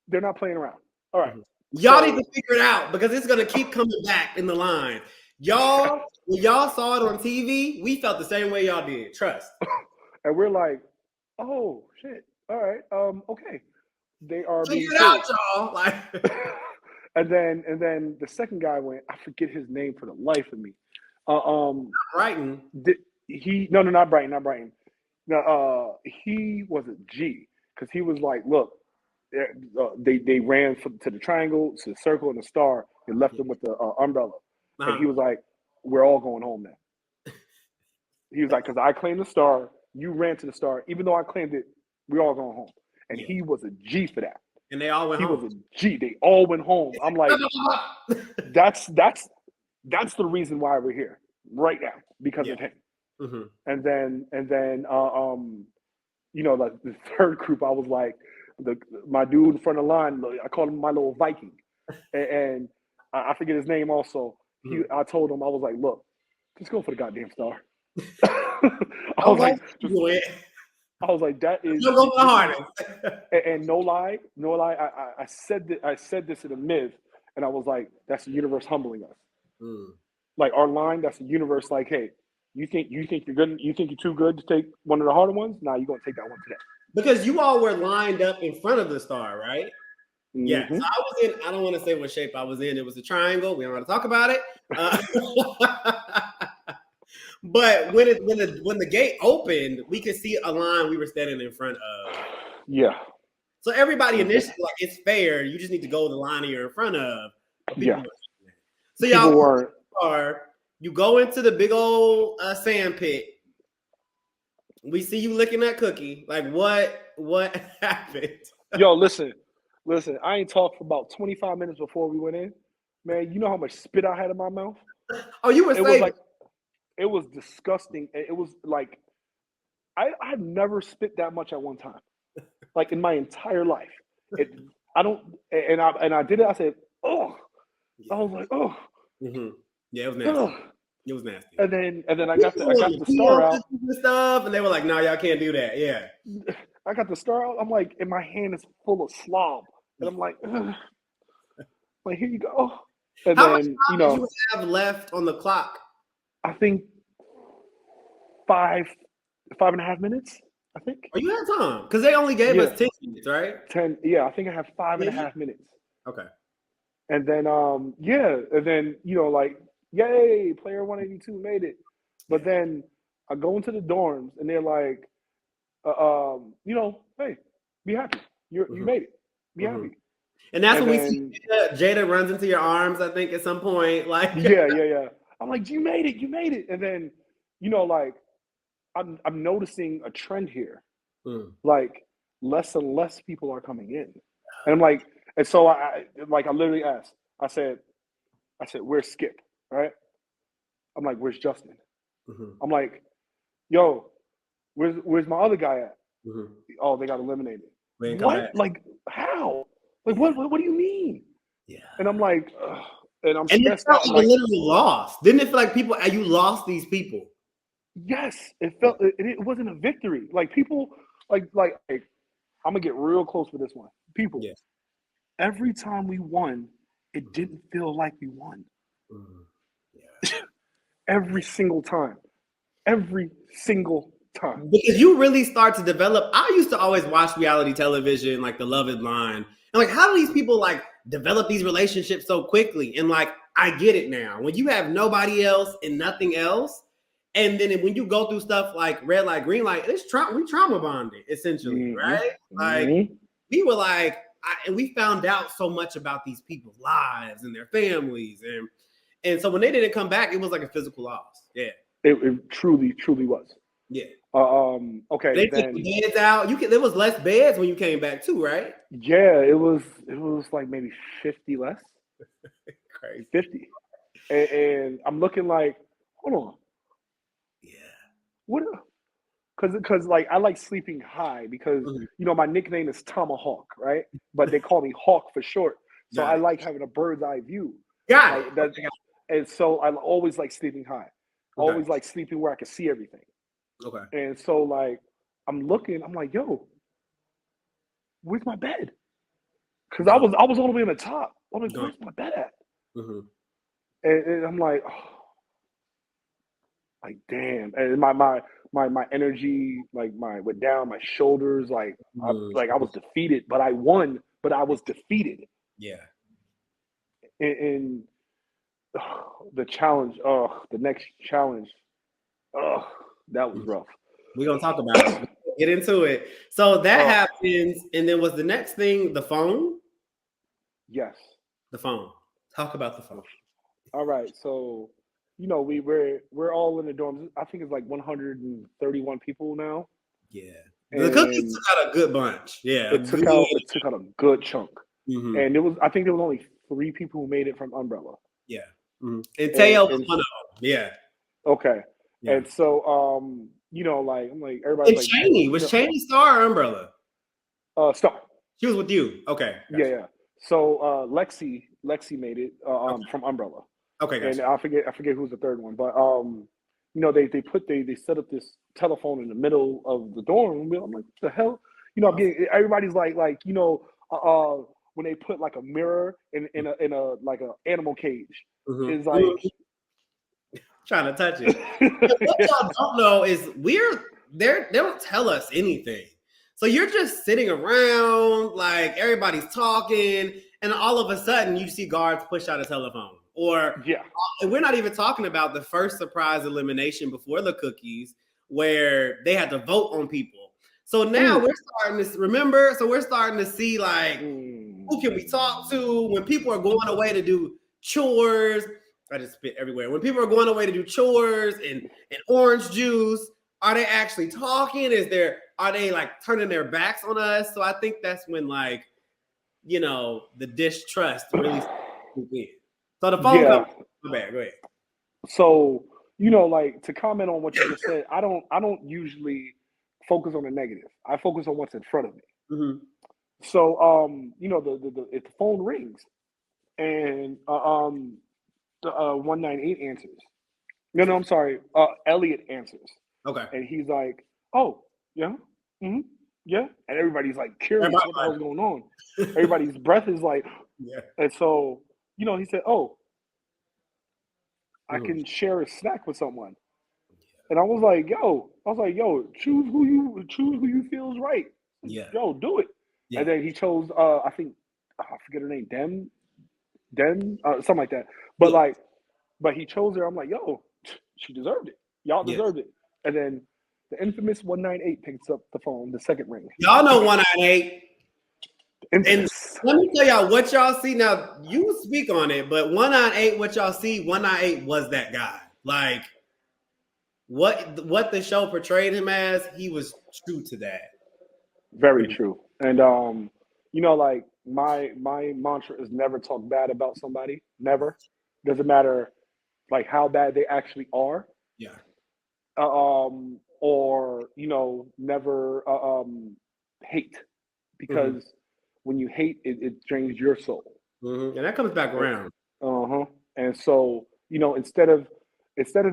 they're not playing around. All right. Y'all need to figure it out, because it's gonna keep coming back in the line. Y'all, when y'all saw it on TV, we felt the same way y'all did. Trust. And we're like, oh shit. All right. Okay. They are figure it out, y'all. Like, and then the second guy went. I forget his name for the life of me. Brighton. Not Brighton. No, he was a G, because he was like, look, they ran to the triangle, to the circle, and the star, and left them with the umbrella. And he was like, we're all going home now. He was like, because I claimed the star, you ran to the star. Even though I claimed it, we're all going home. And he was a G for that. And they all went home. He was a G. They all went home. I'm like, that's the reason why we're here. right now because of him. And then you know, like the third group, I was like, my dude in front of the line, I called him my little Viking, and I forget his name. Also, I told him, I was like, look, just go for the goddamn star. I was like, that is go for the hardest. And no lie, I said this in a myth, and I was like, that's the universe humbling us. Like our line, that's the universe. Like, hey, you think you're good? You think you're too good to take one of the harder ones? Nah, you're gonna take that one today. Because you all were lined up in front of the star, right? Yeah. So I was in. I don't want to say what shape I was in. It was a triangle. We don't want to talk about it. But when the gate opened, we could see a line we were standing in front of. Yeah. So everybody initially like it's fair. You just need to go the line you're in front of. Yeah. So y'all you go into the big old sand pit. We see you licking that cookie. Like what happened? Yo, listen. I ain't talked for about 25 minutes before we went in. Man, you know how much spit I had in my mouth? Oh, you were saying it was disgusting. It was like I've never spit that much at one time, like in my entire life. I did it. I said, oh, I was like, oh, yeah, it was nasty. Oh. It was nasty. And then I got the star out and stuff, and they were like, no, y'all can't do that. Yeah, I got the star out. I'm like, and my hand is full of slob, and I'm like, like here you go. And how much time did you have left on the clock? I think 5.5 minutes. I think. Oh, you had time because they only gave us 10 minutes, right? 10. Yeah, I think I have 5.5 minutes. Okay. And then and then you know, like, yay, player 182 made it. But then I go into the dorms and they're like, you know, hey, be happy. You made it. Be happy. And that's when we see Jada runs into your arms, I think, at some point. Like, yeah. I'm like, you made it. And then, you know, like, I'm noticing a trend here. Like, less and less people are coming in. And I'm like, and so I literally asked, I said, where's Skip? Right? I'm like, where's Justin? I'm like, yo, where's my other guy at? Oh, they got eliminated. What? Like, how? Like, what do you mean? Yeah. And I'm like, and I'm stressed out. You literally lost. Didn't it feel like you lost these people? Yes, it felt. It wasn't a victory. Like people, like I'm gonna get real close with this one. People, every time we won, it didn't feel like we won. Every single time. Because you really start to develop. I used to always watch reality television, like The Love is Blind. And like, how do these people like develop these relationships so quickly? And like, I get it now. When you have nobody else and nothing else, and then when you go through stuff like red light, green light, we trauma bonded essentially, right? Like we were like, and we found out so much about these people's lives and their families, and so when they didn't come back, it was like a physical loss. Yeah, it truly was. Yeah. Okay. They took the beds out. There was less beds when you came back too, right? Yeah, it was like maybe 50 less. Crazy. 50. And I'm looking like, hold on. Yeah. What? Because like I like sleeping high because you know my nickname is Tomahawk, right? But they call me Hawk for short. So I like having a bird's eye view. And so I always like sleeping high. Always like sleeping where I can see everything. Okay. And so like I'm looking, I'm like, yo, where's my bed? Because I was all the way on the top. I'm like, where's my bed at? And I'm like, oh, like damn. And my energy, like went down, my shoulders, like I was defeated, but I won, but I was defeated. Yeah. And the challenge, the next challenge, that was rough. We're gonna talk about it. Get into it. So that happens, and then was the next thing the phone? Yes. The phone. Talk about the phone. All right. So, you know, we're all in the dorms. I think it's like 131 people now. Yeah. The cookies took out a good bunch. Yeah. It took out a good chunk. And I think there was only 3 people who made it from Umbrella. Yeah. And Teo was one of them. Yeah. Okay. Yeah. And so, you know, like I'm like everybody's And like, Cheney, you was Cheney Star or Umbrella? Star. She was with you. Okay. Yeah, Gotcha. yeah. So Lexi made it Okay. from Umbrella, Okay, and gotcha. I forget who's the third one, but you know, they set up this telephone in the middle of the dorm. I'm like, what the hell? You know, I'm getting everybody's like you know, when they put like a mirror in a like a animal cage, is like Trying to touch it. But what y'all don't know is they don't tell us anything. So you're just sitting around, like everybody's talking, and all of a sudden you see guards push out a telephone. Or yeah. we're not even talking about the first surprise elimination before the cookies, where they had to vote on people. So now we're starting to remember. So we're starting to see like who can we talk to when people are going away to do chores. I just spit everywhere. When people are going away to do chores and orange juice, are they actually talking? Are they like turning their backs on us? So I think that's when like, you know, the distrust really starts in. So the phone Yeah. comes. My bad. Go ahead. So, you know, like to comment on what you just said, I don't usually focus on the negative. I focus on what's in front of me. Mm-hmm. So, you know, if the phone rings and the 198 answers. No, I'm sorry. Elliot answers, Okay. and he's like, "Oh, yeah, mm-hmm, yeah," and everybody's like curious, what the hell's going on? Everybody's breath is like, Yeah. and so you know, he said, "Oh, I Mm-hmm. can share a snack with someone." And I was like, yo, choose who you feel is right. Yeah. Yo, do it. Yeah. And then he chose, I think, I forget her name, something like that. But Yeah. like, but he chose her. I'm like, yo, she deserved it. Y'all Yes. deserved it. And then the infamous 198 picks up the phone, the second ring. Y'all know 198. And Infamous. let me tell y'all what y'all see. Now, you speak on it, but 198, what y'all see, 198 was that guy. Like, what the show portrayed him as, he was true to that. Very true. And you know, like my mantra is never talk bad about somebody. Never. Doesn't matter like how bad they actually are. Yeah. Or you know, never hate, Mm-hmm. because when you hate, it drains your soul. Mm-hmm. And that comes back around. Uh-huh. And so, you know, instead of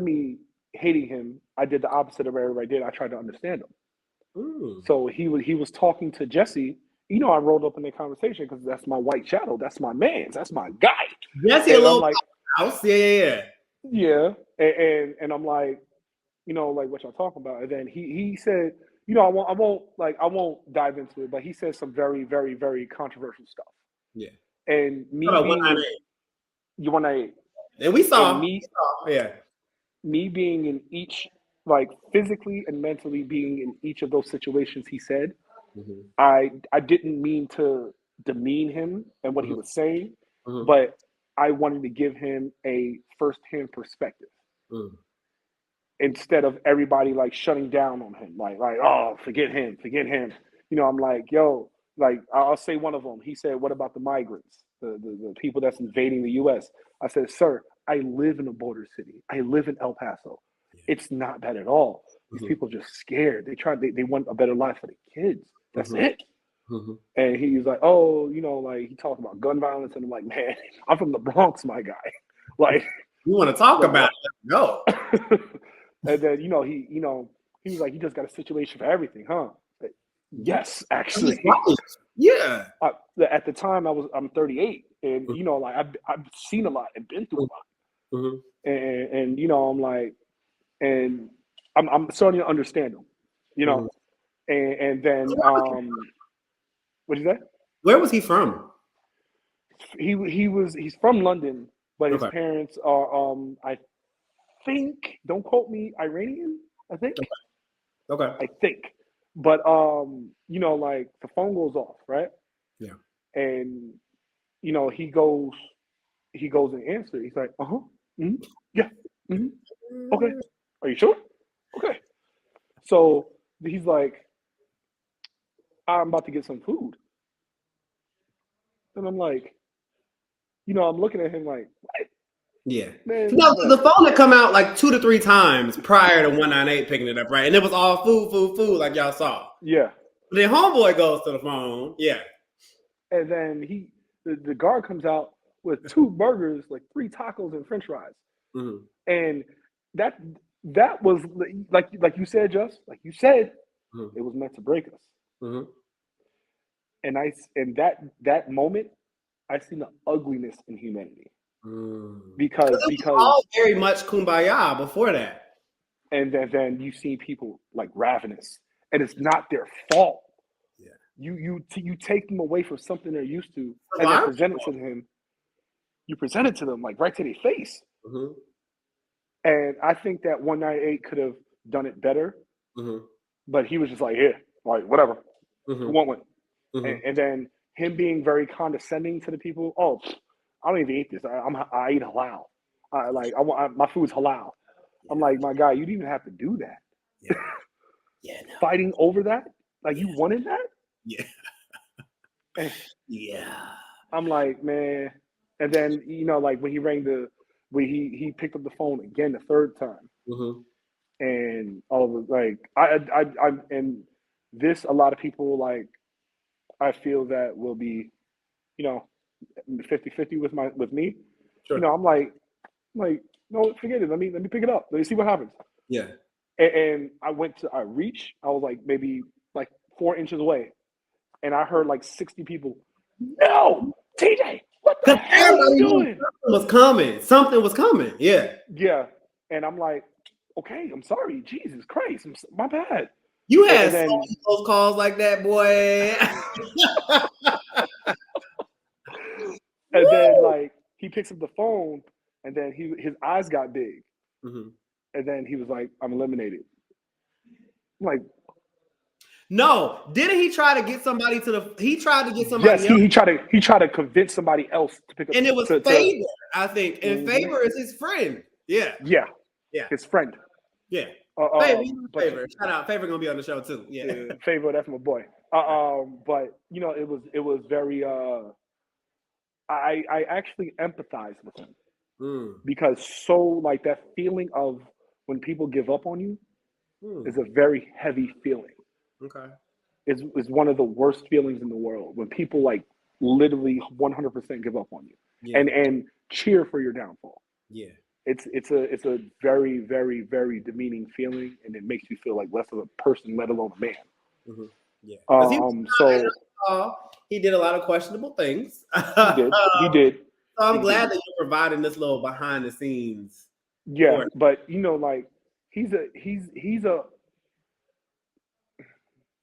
me hating him, I did the opposite of what everybody did. I tried to understand him. Mm. So he was talking to Jesse. You know, I rolled up in the conversation because that's my white shadow. That's my man. That's my guy. Jesse, a And I'm little like, house. Yeah. yeah. And I'm like, you know, like what y'all talking about. And then he said, you know, I won't dive into it, but he said some very, very, very controversial stuff. Yeah. And What me about being in 198? you want to And we and saw. Yeah. me being in each, like physically and mentally being in each of those situations he said, Mm-hmm. I didn't mean to demean him and what he Mm-hmm. was saying, Mm-hmm. but I wanted to give him a firsthand perspective Mm-hmm. instead of everybody like shutting down on him, like oh, forget him, forget him. You know, I'm like, yo, like I'll say one of them. He said, "What about the migrants, the people that's invading the U.S.?" I said, "Sir, I live in a border city. I live in El Paso. It's not bad at all. These Mm-hmm. people are just scared. They want a better life for the kids. That's it." Mm-hmm. And he's like, "Oh, you know, like he talked about gun violence," and I'm like, "Man, I'm from the Bronx, my guy." Like, You want to talk like about what? it? No. And then you know, he was like, "You just got a situation for everything, huh?" Like, yes, actually. Yeah. At the time, I'm 38, and you know, like I've seen a lot and been through a lot, Mm-hmm. and you know, I'm like, and I'm starting to understand him, you Mm-hmm. know, and then what is that? Where was he from? He's from London, but his Okay. parents are I think, don't quote me, Iranian. Okay. I think, but you know, like the phone goes off, right? Yeah. And you know, he goes and answers. He's like, uh huh, mm-hmm, yeah, mm-hmm, okay. Are you sure? Okay. So he's like, I'm about to get some food, and I'm like, you know, I'm looking at him like, what? Yeah. Man, No, the phone had come out like 2 to 3 times prior to 198 picking it up, right? And it was all food, like y'all saw. Yeah. But then homeboy goes to the phone. Yeah. And then the guard comes out with 2 burgers, like 3 tacos and French fries. Mm-hmm. And that was like you said, Just like you said, it was meant to break us. Mm-hmm. And that moment, I seen the ugliness in humanity. Because it was all very much kumbaya before that. And then you see people like ravenous, and it's not their fault. Yeah. You take them away from something they're used to, and then present it to him. You present it to them like right to their face. Mm-hmm. And I think that 198 could have done it better, but he was just like, here, like whatever, who want one? And then him being very condescending to the people. Oh, I don't even eat this. I eat halal. My food's halal. Yeah. I'm like, my guy, you didn't even have to do that. Yeah. Yeah. No. Fighting over that? Like you wanted that? Yeah. Yeah. I'm like, man. And then like when he he picked up the phone again the 3rd time, and all of it, like I and this, a lot of people, like, I feel that will be 50-50 with me. Sure. I'm like, no, forget it. Let me pick it up. Let me see what happens. Yeah. And I reached. I was like maybe like 4 inches away, and I heard like 60 people. No, TJ, what the hell are you doing? Something was coming. Yeah. Yeah. And I'm like, okay, I'm sorry. Jesus Christ, my bad. You had so many close calls like that, boy. And then like he picks up the phone, and then his eyes got big, and then he was like, "I'm eliminated." I'm like, no, didn't he try to get somebody to the? He tried to get somebody. Yes, else. He tried to convince somebody else to pick up. And it was Favor, I think. And Favor is his friend. Yeah. Yeah. Yeah. His friend. Yeah. Favor. Shout out. Favor gonna be on the show too. Yeah. Favor, that's my boy. But it was very. I actually empathized with him because like that feeling of when people give up on you is a very heavy feeling. Okay. Is one of the worst feelings in the world when people like literally 100% give up on you and cheer for your downfall. Yeah. It's a very, very, very demeaning feeling, and it makes you feel like less of a person, let alone a man. Mm-hmm. Yeah. He did a lot of questionable things. He did. So I'm glad that you're providing this little behind the scenes. Yeah, but like he's a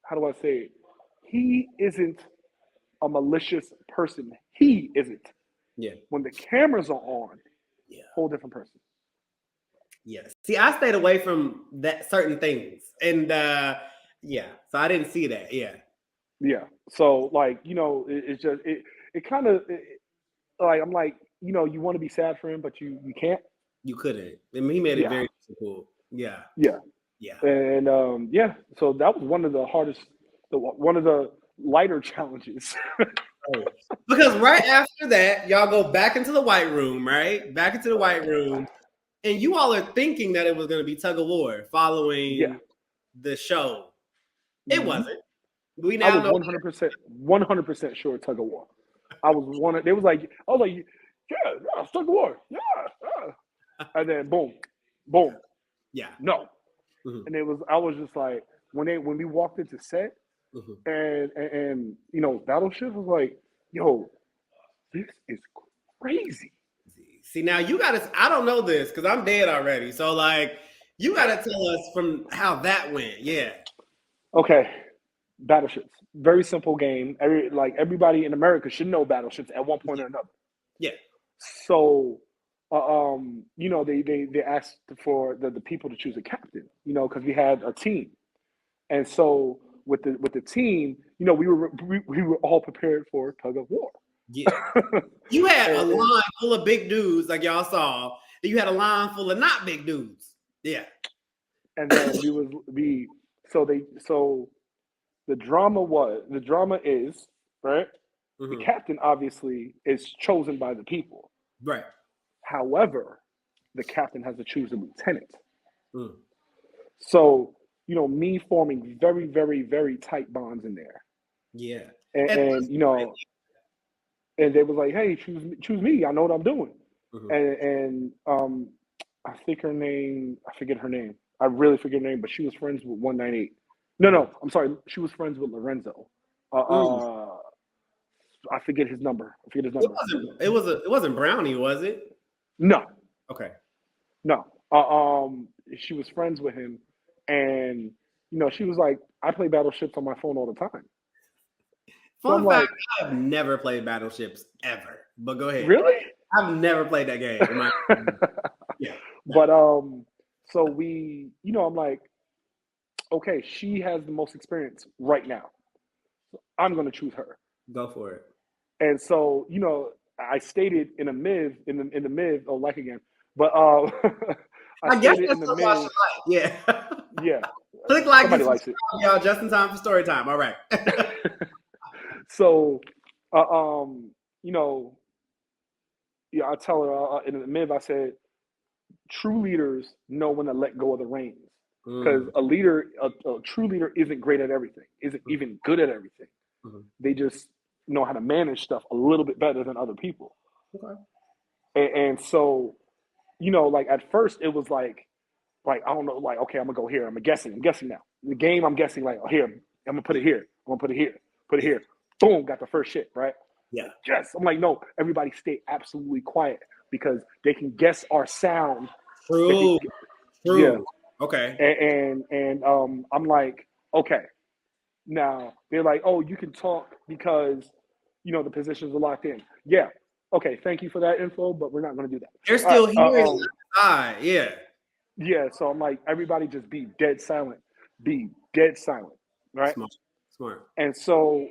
how do I say it? He isn't a malicious person. He isn't. Yeah. When the cameras are on, whole different person. Yes. See, I stayed away from that certain things, and so I didn't see that. Yeah. Yeah. So like it's just it kind of like I'm like you want to be sad for him, but you can't. You couldn't. I mean, he made it very difficult. Yeah. Yeah. Yeah. And so that was one of the hardest, one of the lighter challenges. Because right after that, y'all go back into the white room, right? Back into the white room. And you all are thinking that it was going to be tug of war following the show. It wasn't. We now I was 100% sure tug of war. I was like, yeah, tug of war. Yeah. And then boom. Yeah. No. Mm-hmm. And I was just like, when we walked into set and Battleship was like, yo, this is crazy. See, now you got to, I don't know this because I'm dead already. So like, you got to tell us from how that went. Yeah. Okay. Battleships. Very simple game. Everybody in America should know Battleships at one point or another. Yeah. So, they asked for the people to choose a captain, because we had a team. And so with the team, we were all prepared for tug of war. Yeah. You had a line full of big dudes like y'all saw. You had a line full of not big dudes. Yeah. And then the drama is, right? Mm-hmm. The captain obviously is chosen by the people. Right. However, the captain has to choose a lieutenant. Mm. So, me forming very, very, very tight bonds in there. Yeah. And and they was like, hey, choose me. I know what I'm doing. And I think her name, I forget her name. I really forget her name, but she was friends with 198. No, I'm sorry. She was friends with Lorenzo. I forget his number. It wasn't Brownie, was it? No. Okay. No. She was friends with him, and she was like, I play battleships on my phone all the time. Fun fact, I've never played battleships ever. But go ahead. Really? I've never played that game. Yeah. But so I'm like, okay, she has the most experience right now. I'm gonna choose her. Go for it. And so, I stated in the mid, oh, like again, but I guess that's in the mid. Yeah. Yeah. Click like Somebody likes it. Y'all, just in time for story time. All right. So, I tell her in the mid, I said, true leaders know when to let go of the reins. Because a true leader isn't great at everything, isn't even good at everything. They just know how to manage stuff a little bit better than other people. Okay. And so, like at first it was like I don't know, like, okay, I'm gonna go here. I'm guessing now. The game, I'm guessing like, oh, here, I'm gonna put it here. I'm gonna put it here. Boom, got the first shit, right? Yeah. Yes. I'm like, no, everybody stay absolutely quiet because they can guess our sound. True. Yeah. Okay. And I'm like, okay. Now they're like, oh, you can talk because the positions are locked in. Yeah. Okay, thank you for that info, but we're not going to do that. They're still here. Yeah. Yeah. So I'm like, everybody just be dead silent. Be dead silent. Right. Smart. And so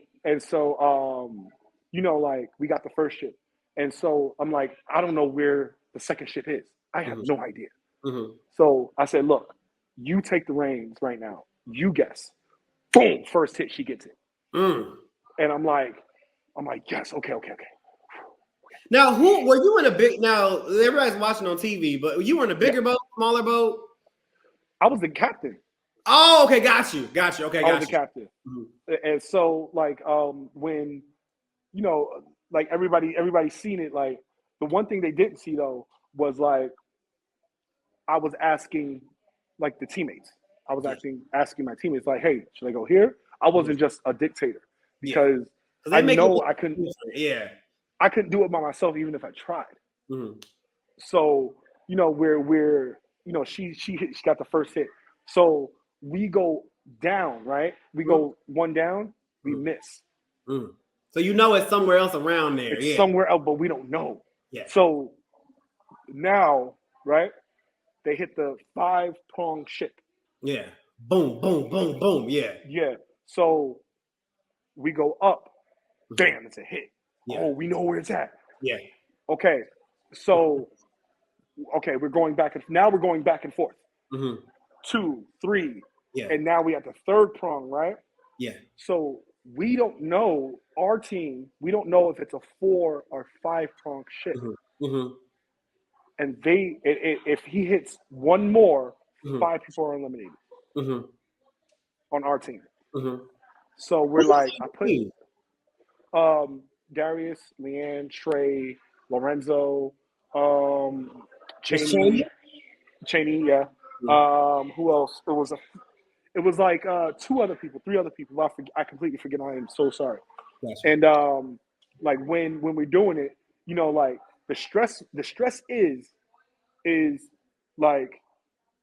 like we got the first ship, and so I'm like, I don't know where the second ship is. I have no idea. So I said, look, you take the reins right now. You guess. Boom, first hit, she gets it. And I'm like, yes, okay. Now, who were you in a big? Now everybody's watching on TV, but you were in a bigger boat, smaller boat. I was the captain. Oh, okay, got you. Okay, I was the captain. And so, like, when like everybody's seen it. Like, the one thing they didn't see though was like I was asking like the teammates. I was asking my teammates like, hey, should I go here? I wasn't just a dictator because I know I couldn't. Yeah. I couldn't do it by myself even if I tried. So, we're she got the first hit. So we go down, right? We go one down, we miss. So it's somewhere else around there. It's somewhere else, but we don't know. Yeah. So now, right? They hit the 5-prong ship. Yeah. Boom, boom, boom, boom. Yeah. Yeah. So we go up. Bam, it's a hit. Yeah. Oh, we know where it's at. Yeah. Okay. So, we're going back and forth. 2, 3. Yeah. And now we have the third prong, right? Yeah. So we don't know, our team, we don't know if it's a 4 or 5-prong ship. And if he hits one more, 5 people are eliminated on our team. So we're like, I put Darius, Leanne, Trey, Lorenzo, Cheney, yeah. Who else? It was like 3 other people. I completely forget. I am so sorry. Gotcha. And like when we're doing it, like the stress is like,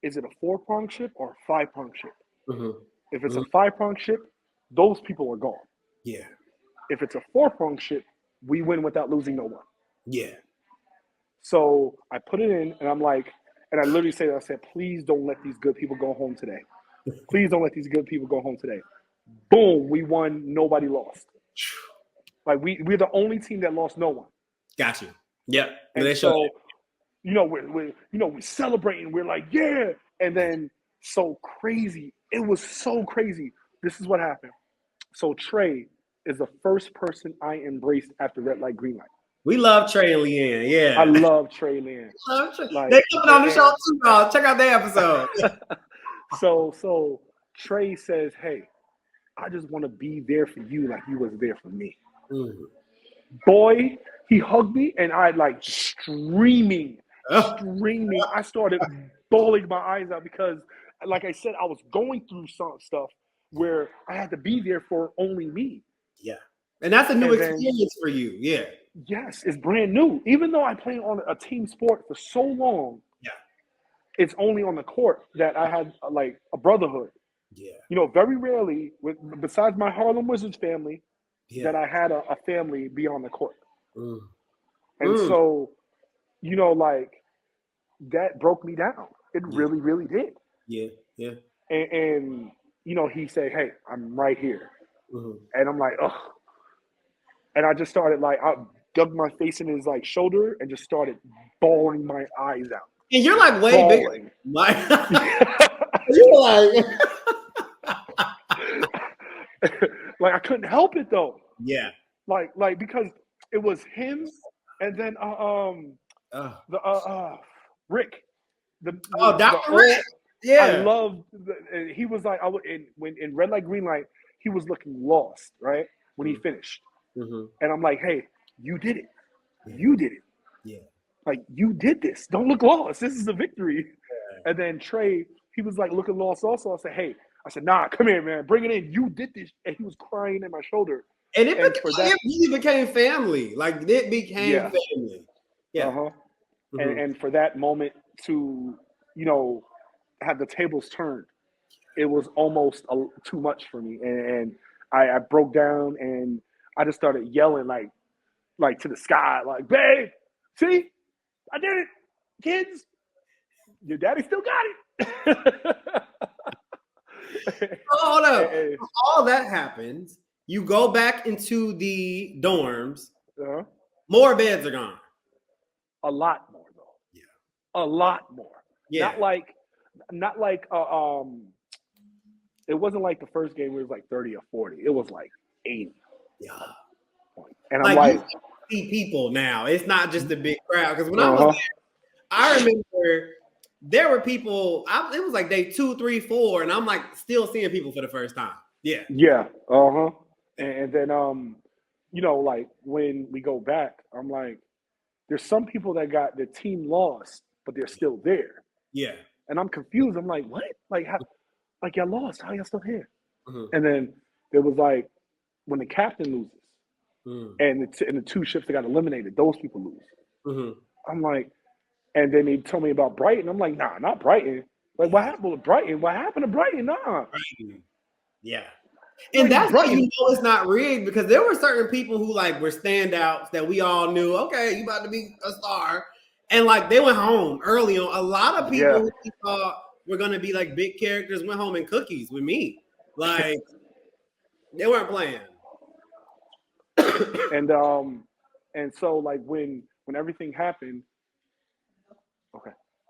is it a 4-prong ship or a 5-prong ship? If it's a 5-prong ship, those people are gone. Yeah. If it's a 4-prong ship, we win without losing no one. Yeah. So I put it in, and I'm like, and I literally said, please don't let these good people go home today. Please don't let these good people go home today. Boom, we won. Nobody lost. Like we're the only team that lost no one. Got you. Yep. And so, we're celebrating. We're like, yeah. And then so crazy. It was so crazy. This is what happened. So Trey is the first person I embraced after red light, green light. We love Trey and Leanne. Yeah, I love Trey Leanne. Like, they coming on the show too, y'all. Check out their episode. So Trey says, "Hey, I just want to be there for you like you was there for me." Mm-hmm. Boy, he hugged me and I like screaming. I started bawling my eyes out because, like I said, I was going through some stuff where I had to be there for only me. Yeah. And that's a new experience for you. Yeah. Yes, it's brand new. Even though I played on a team sport for so long, it's only on the court that I had like a brotherhood. Yeah. You know, very rarely, besides my Harlem Wizards family, that I had a family be on the court. And so, you know, like, that broke me down. It really, really did. Yeah, yeah. And you know, he said, "Hey, I'm right here." And I'm like, ugh. And I just started like, I dug my face in his like shoulder and just started bawling my eyes out. And you're like way bigger. You're like, like I couldn't help it though. Yeah. Like because it was him, and then Rick. Dr. Rick. Yeah. I loved. He was like, when in red light, green light, he was looking lost, right? When he finished, and I'm like, "Hey, you did it. You did it. Yeah. Like you did this. Don't look lost. This is a victory." Yeah. And then Trey, he was like looking lost also. I said, "Hey," I said, "Nah, come here, man. Bring it in. You did this." And he was crying at my shoulder. And it really became family. Like it became family. Yeah. And for that moment to, you know, have the tables turned, it was almost too much for me. And I broke down and I just started yelling like to the sky, like, "Babe, see, I did it, kids. Your daddy still got it." Hold up. All that happens. You go back into the dorms. More beds are gone. A lot more, though. Yeah. A lot more. Yeah. Not like it wasn't like the first game where it was like 30 or 40. It was like 80. Yeah. And I'm like, you see people now. It's not just a big crowd. Because when I was there, I remember there were people. It was like day 2, 3, 4, and I'm like still seeing people for the first time. Yeah. Yeah. And then you know, like when we go back, I'm like, there's some people that got their team lost, but they're still there. Yeah. And I'm confused. I'm like, what? Like how? Like y'all lost? How y'all still here? And then there was like when the captain loses, and the two ships that got eliminated, those people lose. I'm like, and then they told me about Brighton. I'm like, nah, not Brighton. Like, what happened with Brighton? What happened to Brighton? Nah. Yeah. And that's why you know it's not rigged, because there were certain people who like were standouts that we all knew, okay, you about to be a star. And like they went home early on. A lot of people who we thought were gonna be like big characters went home in cookies with me. Like they weren't playing. And so like when everything happened,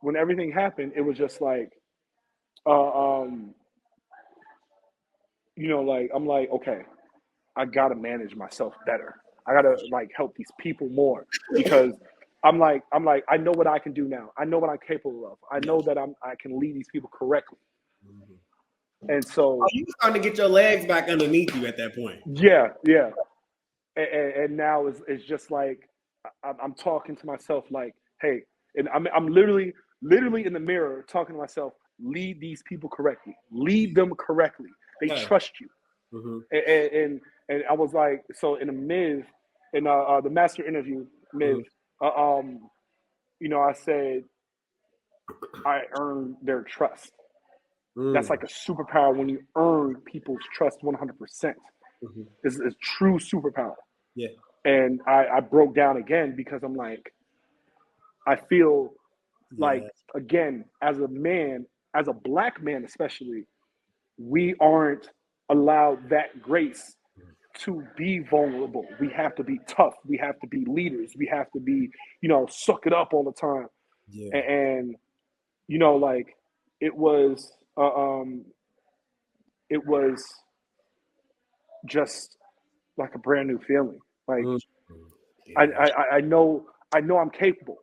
when everything happened, it was just like you know, like I'm like, okay, I gotta manage myself better. I gotta like help these people more, because I'm like, I know what I can do now. I know what I'm capable of. I know that I can lead these people correctly. And so you were starting to get your legs back underneath you at that point. Yeah. And now it's just like I'm talking to myself like, hey, and I'm literally in the mirror talking to myself. Lead these people correctly. Lead them correctly. They trust you. And I was like, so in the master interview, you know, I said I earned their trust. That's like a superpower when you earn people's trust 100%. It's a true superpower. Yeah. And I broke down again because I'm like, I feel like, again, as a man, as a black man especially, we aren't allowed that grace to be vulnerable. We have to be tough. We have to be leaders. We have to be, you know, suck it up all the time. Yeah. And you know, like it was just like a brand new feeling. Like I know I'm capable.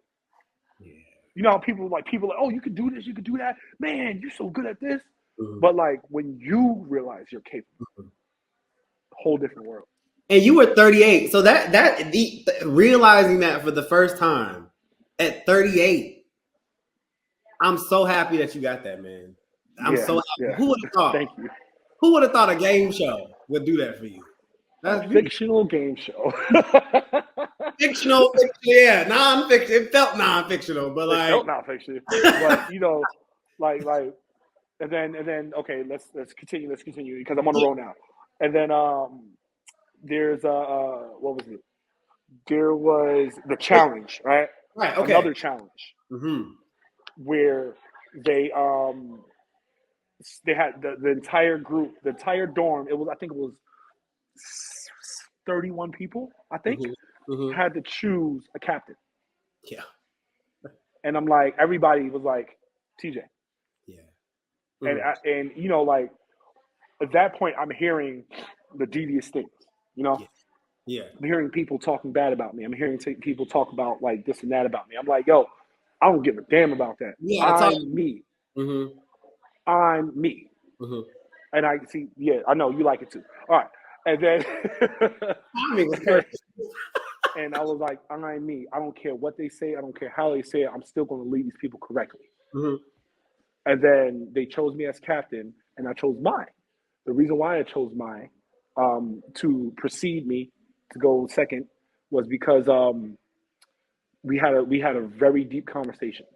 Yeah. You know how people like, oh, you can do this, you can do that. Man, you're so good at this. Mm-hmm. But like when you realize you're capable, whole different world. And you were 38, so realizing that for the first time at 38, I'm so happy that you got that, man. I'm so happy. Yeah. Who would have thought? Thank you. Who would have thought a game show would do that for you? That's a fictional game show. Fictional, yeah, non-fiction. It felt non-fictional, but like it felt non-fiction. But you know, like, and then okay, let's continue because I'm on the roll now. And then there's what was it? There was the challenge, right? Right. Okay. Another challenge where they had the entire group, the entire dorm. I think it was 31 people. I think had to choose a captain. Yeah. And I'm like, everybody was like, TJ. Yeah. And you know, like at that point, I'm hearing the devious things. You know. Yeah. I'm hearing people talking bad about me. I'm hearing people talk about like this and that about me. I'm like, yo, I don't give a damn about that. Yeah, I'm me. I'm me. And I see, yeah, I know you like it too. All right. And then and I was like, I'm me. I don't care what they say. I don't care how they say it. I'm still going to lead these people correctly. And then they chose me as captain, and I chose mine. The reason why I chose mine to precede me to go second was because we had a very deep conversation.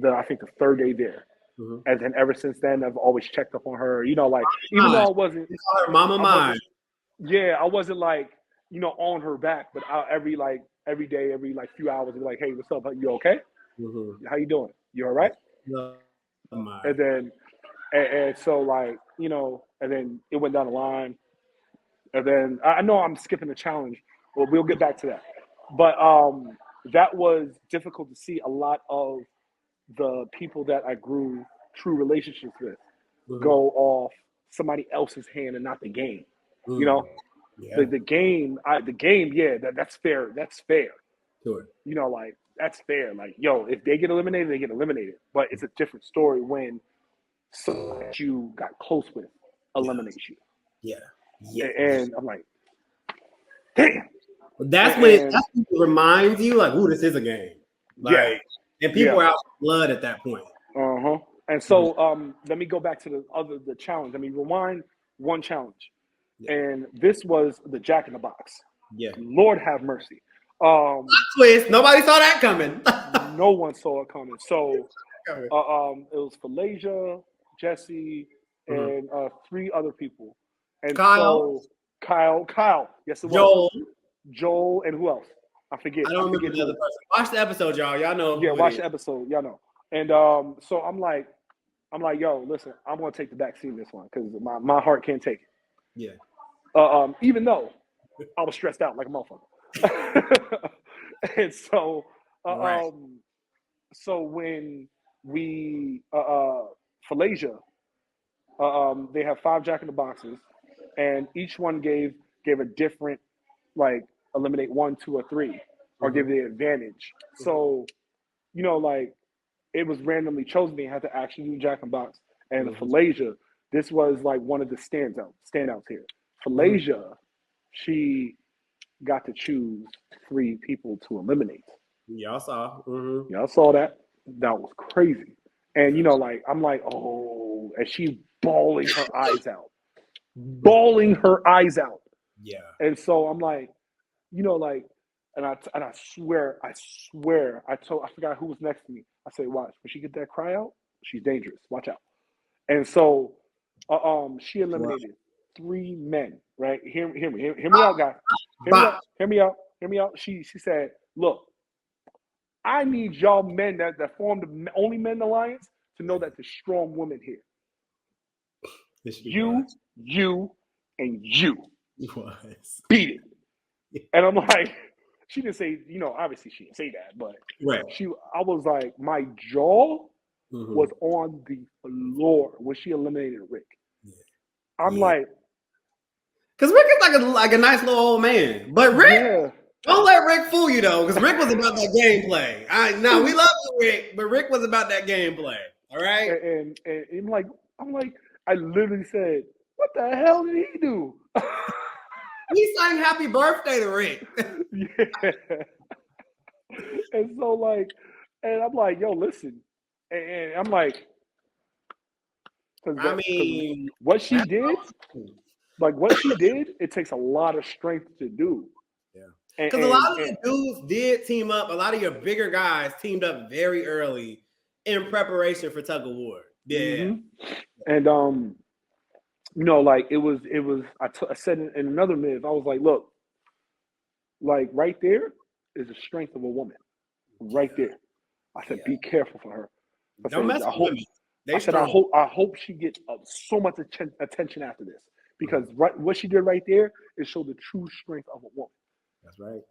I think the third day there, and then ever since then I've always checked up on her. You know, like even though I wasn't Mama mine. Yeah, I wasn't like on her back, but every day, every like few hours, I'd be like, hey, what's up? You okay? How you doing? You all right? And then and so like and then it went down the line. And then I know I'm skipping the challenge, but we'll get back to that. But that was difficult to see a lot of the people that I grew true relationships with go off somebody else's hand and not the game. You know, the game, yeah, that's fair. That's fair. Sure. You know, like that's fair. Like, yo, if they get eliminated, they get eliminated. But it's a different story when someone that you got close with eliminates you. Yeah. And I'm like, damn. That's when it reminds you, like, ooh, this is a game. Like, and people are out of blood at that point. And so let me go back to the challenge. I mean, rewind one challenge. And this was the Jack in the Box. Yeah. Lord have mercy. Twist. Nobody saw that coming. No one saw it coming. So it was Falasia, Jesse, and 3 other people. And Kyle. So Kyle. Yes, it was. Joel, and who else? I forget. I don't remember the other person. Watch the episode, y'all. Y'all know. Yeah, watch the episode. Y'all know. And so I'm like, yo, listen, I'm gonna take the back seat in this one because my heart can't take it. Yeah. Even though I was stressed out like a motherfucker. And so, so when we Falasia, they have 5 Jack in the Boxes, and each one gave a different, like, eliminate 1, 2, or 3, or give the advantage. So, like, it was randomly chosen. They had to actually do Jack in the Box. And Falasia, this was like one of the standouts here. Falasia, she got to choose 3 people to eliminate. Y'all saw. Y'all saw that. That was crazy. And like, I'm like, oh, and she's bawling her eyes out. Yeah. And so I'm like, like, and I swear, I forgot who was next to me. I said, watch, when she get that cry out, she's dangerous. Watch out. And so, she eliminated 3 men. Right? Hear me out, guys. Hear me out. She said, look, I need y'all men that formed the Only Men Alliance to know that there's strong women here. You, and you. Beat it. And I'm like, she didn't say, obviously she didn't say that, but I was like, my jaw was on the floor when she eliminated Rick. I'm like, because Rick is like a nice little old man, but Rick, Don't let Rick fool you though, because Rick was about that gameplay. Now we love you, Rick, but Rick was about that gameplay. All right. And I'm like, I literally said, what the hell did he do? He sang "Happy Birthday" to Rick. Yeah. And so like, and I'm like, yo, listen, and I'm like, I mean, what she did, it takes a lot of strength to do. Yeah, because a lot of the dudes did team up. A lot of your bigger guys teamed up very early in preparation for tug of war. Yeah, mm-hmm. And you know, like it was. I said in another myth, I was like, look, like right there is the strength of a woman, right there. I said, be careful for her. Don't mess with women. I hope she gets so much attention after this, because what she did right there is show the true strength of a woman. That's right.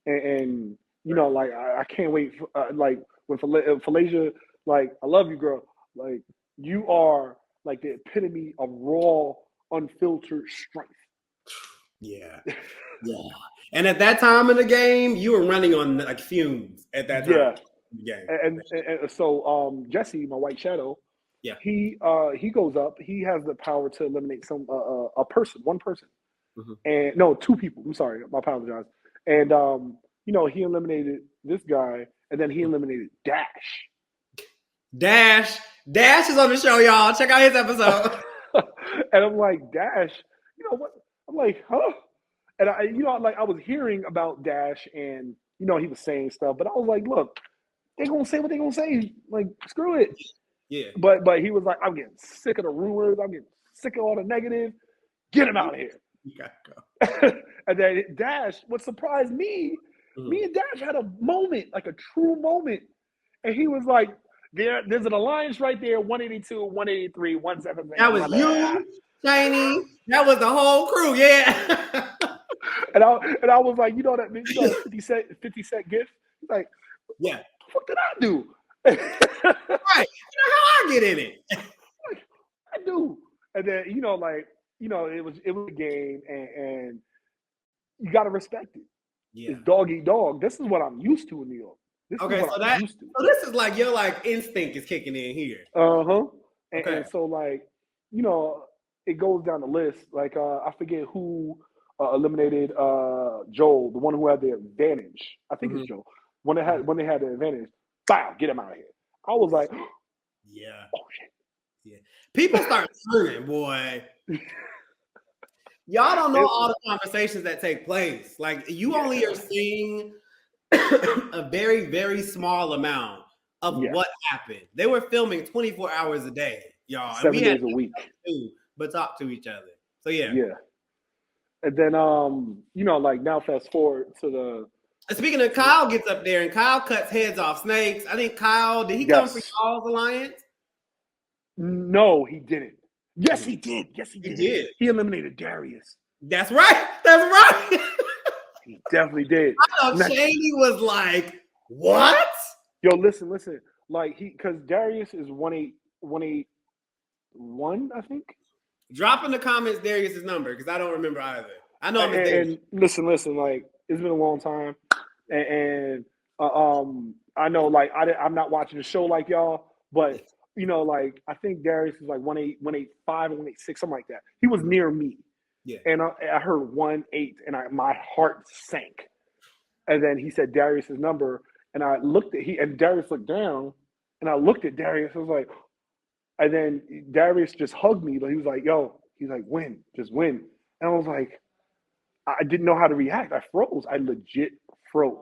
And you know, like I can't wait. Like when Falacia, like I love you, girl. Like you are like the epitome of raw, unfiltered strength. Yeah, yeah. And at that time in the game, you were running on like fumes at that time. Yeah. And so Jesse, my white shadow, yeah, he goes up. He has the power to eliminate one person, mm-hmm. and no, two people. I'm sorry, I apologize. And you know, he eliminated this guy, and then he eliminated Dash. Dash is on the show, y'all. Check out his episode. And I'm like, Dash, you know what? I'm like, huh? And I, you know, like I was hearing about Dash, and you know, he was saying stuff, but I was like, look, they gonna say what they gonna say. Like, screw it. Yeah. But he was like, I'm getting sick of the rumors. I'm getting sick of all the negative. Get him out of here. You gotta go. And then Dash, what surprised me, me and Dash had a moment, like a true moment. And he was like, there's an alliance right there, 182, 183, 177. That was you, Shiny. That was the whole crew, yeah. and I was like, you know that 50 cent gift? He's like, yeah. What did I do? Right. How I get in it? Like, I do. And then, you know, like, you know, it was a game, and you gotta respect it. Yeah. It's dog eat dog. This is what I'm used to in New York. So this is like your like instinct is kicking in here. And so like, you know, it goes down the list. Like I forget who eliminated Joel, the one who had the advantage. I think it's Joel. When they had the advantage, bow, get him out of here. I was like, yeah. Oh shit. Yeah. People start turning, boy. Y'all don't know all the conversations that take place. Like you only are seeing a very, very small amount of what happened. They were filming 24 hours a day, y'all. 7 days a week. But talk to each other. So yeah. Yeah. And then you know, like now fast forward to the speaking of, Kyle gets up there and Kyle cuts heads off snakes. I think Kyle, did he come for y'all's alliance? No, he didn't. Yes, he did. Yes, he did. He eliminated Darius. That's right. That's right. He definitely did. I know Shady was like, what? Yo, listen. Like because Darius is 181, I think. Drop in the comments Darius's number because I don't remember either. I know and listen, like it's been a long time, and I know like I'm not watching the show like y'all, but you know like I think Darius is like 185 or 186, something like that. He was near me, and I heard 18, and my heart sank, and then he said Darius's number, and I looked at and Darius looked down, and I looked at Darius. I was like, and then Darius just hugged me, but he was like, "Yo," he's like, "Win, just win," and I was like. I didn't know how to react. I froze. I legit froze.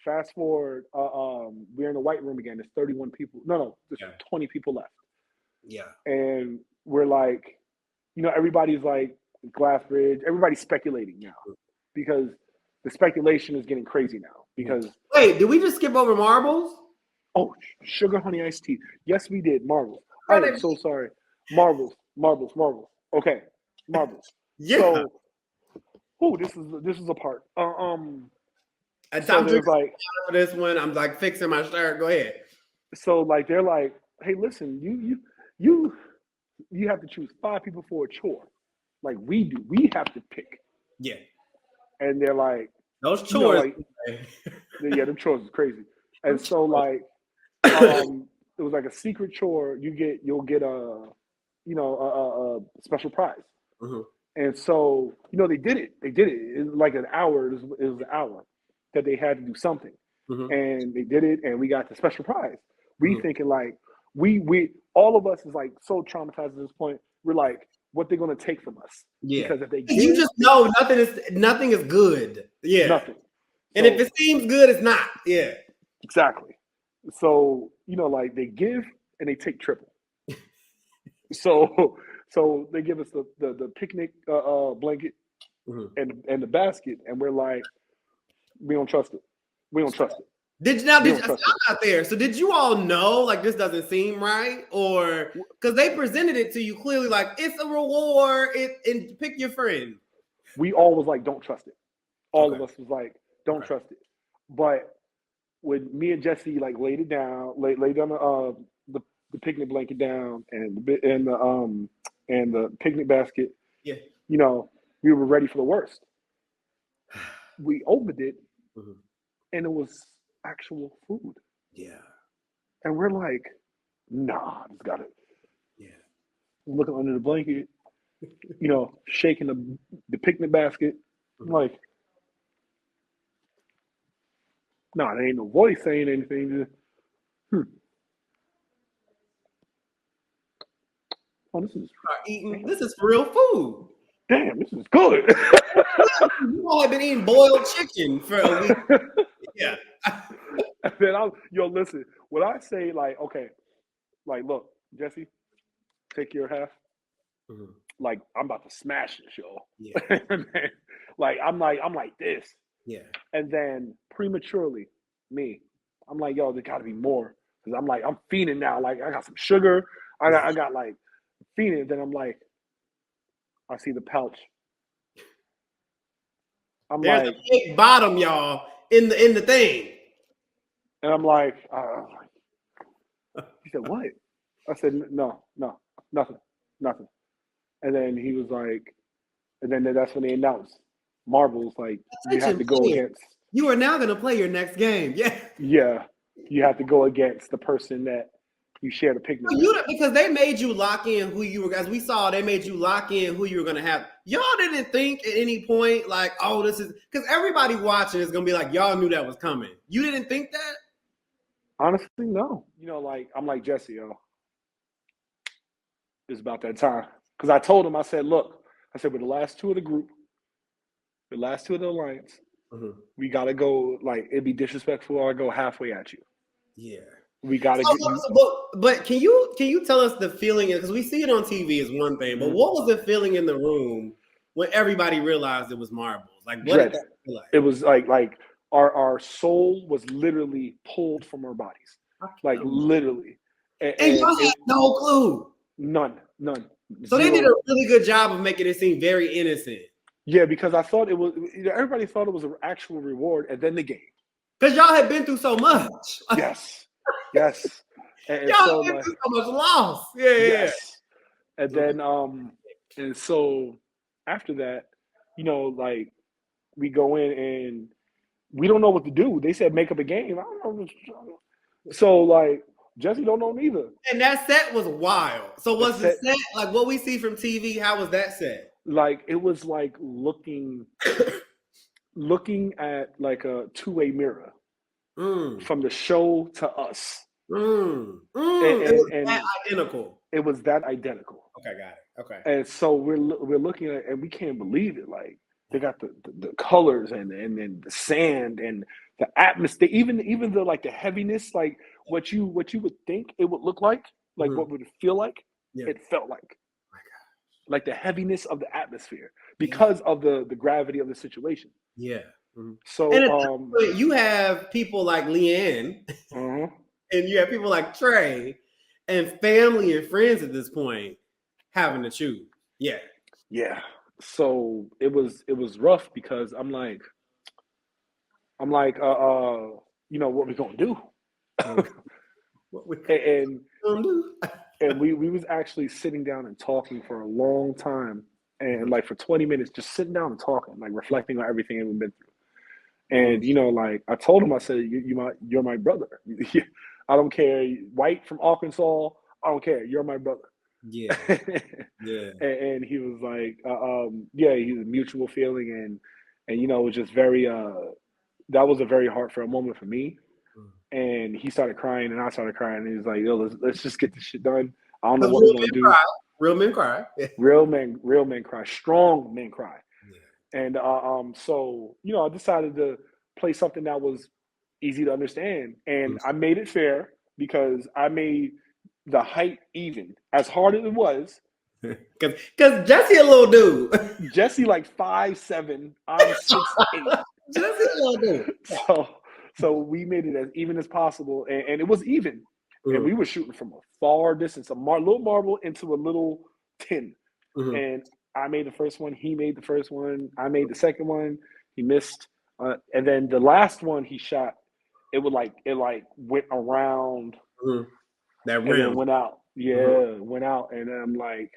Fast forward, we're in the white room again. There's 31 people. No, there's 20 people left. Yeah. And we're like, you know, everybody's like glass bridge. Everybody's speculating now because the speculation is getting crazy now. Because wait, did we just skip over marbles? Oh, sugar honey iced tea. Yes, we did. Marbles. I am so sorry. Marbles. Okay, marbles. Yeah. So, this is a part. I'm just like for this one. I'm like fixing my shirt. Go ahead. So like they're like, hey, listen, you have to choose 5 people for a chore, like we do. We have to pick. Yeah. And they're like, Those you know, chores. like yeah, them chores is crazy. And so like it was like a secret chore. You'll get a a special prize. Mm-hmm. And so they did it. It was like an hour. It was an hour that they had to do something, Mm-hmm. and they did it, and we got the special prize. We Mm-hmm. thinking like we all of us is like so traumatized at this point. We're like, what they're gonna take from us? Yeah, Because if they you give, just know nothing is good. Yeah, nothing. and So, if it seems good, it's not. Yeah, exactly. So like they give and they take triple. So they give us the picnic blanket mm-hmm. and the basket, and we're like, we don't trust it. We don't trust it. Did you out there? So did you all know like this doesn't seem right, or because they presented it to you clearly like it's a reward? And pick your friend. We all was like, don't trust it. All Okay. of us was like, don't trust it. But when me and Jesse like laid it down, laid down the picnic blanket down and the picnic basket, Yeah. We were ready for the worst. We opened it, mm-hmm. and it was actual food. Yeah. And we're like, nah, it's got it. Yeah. Looking under the blanket, shaking the picnic basket. I'm like, nah, there ain't no voice saying anything. Oh, this is eating. This is real food. Damn, this is good. You all have been eating boiled chicken for a week. Yeah. And then listen, when I say like, okay, like, look, Jesse, take your half. Mm-hmm. Like, I'm about to smash this, y'all. Yeah. And then, I'm like this. Yeah. And then prematurely, I'm like, yo, there got to be more. Because I'm feeding now. Like, I got some sugar. I got like feeding. Then I'm like, I see the pouch. There's a big bottom, y'all, in the thing. And I'm like, he said, what? I said, no, nothing. And then he was like, and then that's when they announced marbles, like, you have to go against. You are now going to play your next game. Yeah. Yeah. You have to go against the person that you share the picnic with. Because they made you lock in who you were, as we saw, they made you lock in who you were going to have. Y'all didn't think at any point like, oh, this is, because everybody watching is going to be like, y'all knew that was coming. You didn't think that? Honestly, no. I'm like, Jesse, it's about that time. Because I told him, I said, look, we're the last two of the group, the last two of the alliance. Mm-hmm. We got to go, like, it'd be disrespectful or I go halfway at you. Yeah. We got to get you. But can you tell us the feeling? Because we see it on TV is one thing, but what was the feeling in the room when everybody realized it was marbles? Like, what did that feel like? It was like our soul was literally pulled from our bodies. Like, literally. And y'all had no clue. None. So they did a really good job of making it seem very innocent. Yeah, because I thought it was, everybody thought it was an actual reward, and then the game. Because y'all had been through so much. Yes. And y'all so, been through so much loss. Yeah. And then, and so after that, like, we go in and we don't know what to do. They said make up a game. I don't know. So, like, Jesse don't know neither. And that set was wild. So was the set like what we see from TV? How was that set? Like, it was like looking at like a two-way mirror from the show to us. And it was that identical. It was that identical. Okay, got it. Okay. And so we're looking at it, and we can't believe it. Like, they got the colors and the sand and the atmosphere, even the like the heaviness, like what you would think it would look like what would it feel like? Yeah. It felt like. Like the heaviness of the atmosphere because of the gravity of the situation. Yeah. Mm-hmm. So you have people like Leanne, and you have people like Trey, and family and friends at this point having to choose. Yeah. Yeah. So it was rough because I'm like, what we gonna do? And we was actually sitting down and talking for a long time, and like for 20 minutes, just sitting down and talking, like reflecting on everything we've been through. And you know, like I told him, I said, you're my brother. I don't care, white from Arkansas. I don't care. You're my brother. Yeah. Yeah. And he was like, yeah, he's a mutual feeling, and you know, it was just very. That was a very heartfelt moment for me. And he started crying, and I started crying. And he was like, "Yo, let's just get this shit done. I don't know what we're gonna do." Cry. Real men cry. Real men cry. Strong men cry. Yeah. And so you know, I decided to play something that was easy to understand, and I made it fair because I made the height even. As hard as it was, because Jesse a little dude. Jesse like 5'7", I'm 6'8". Jesse a little dude. So we made it as even as possible, and it was even. And we were shooting from a far distance, little marble into a little tin. And I made the first one. He made the first one. I made the second one. He missed. And then the last one he shot, it went around. That rim. And then went out. Yeah, went out. And I'm like,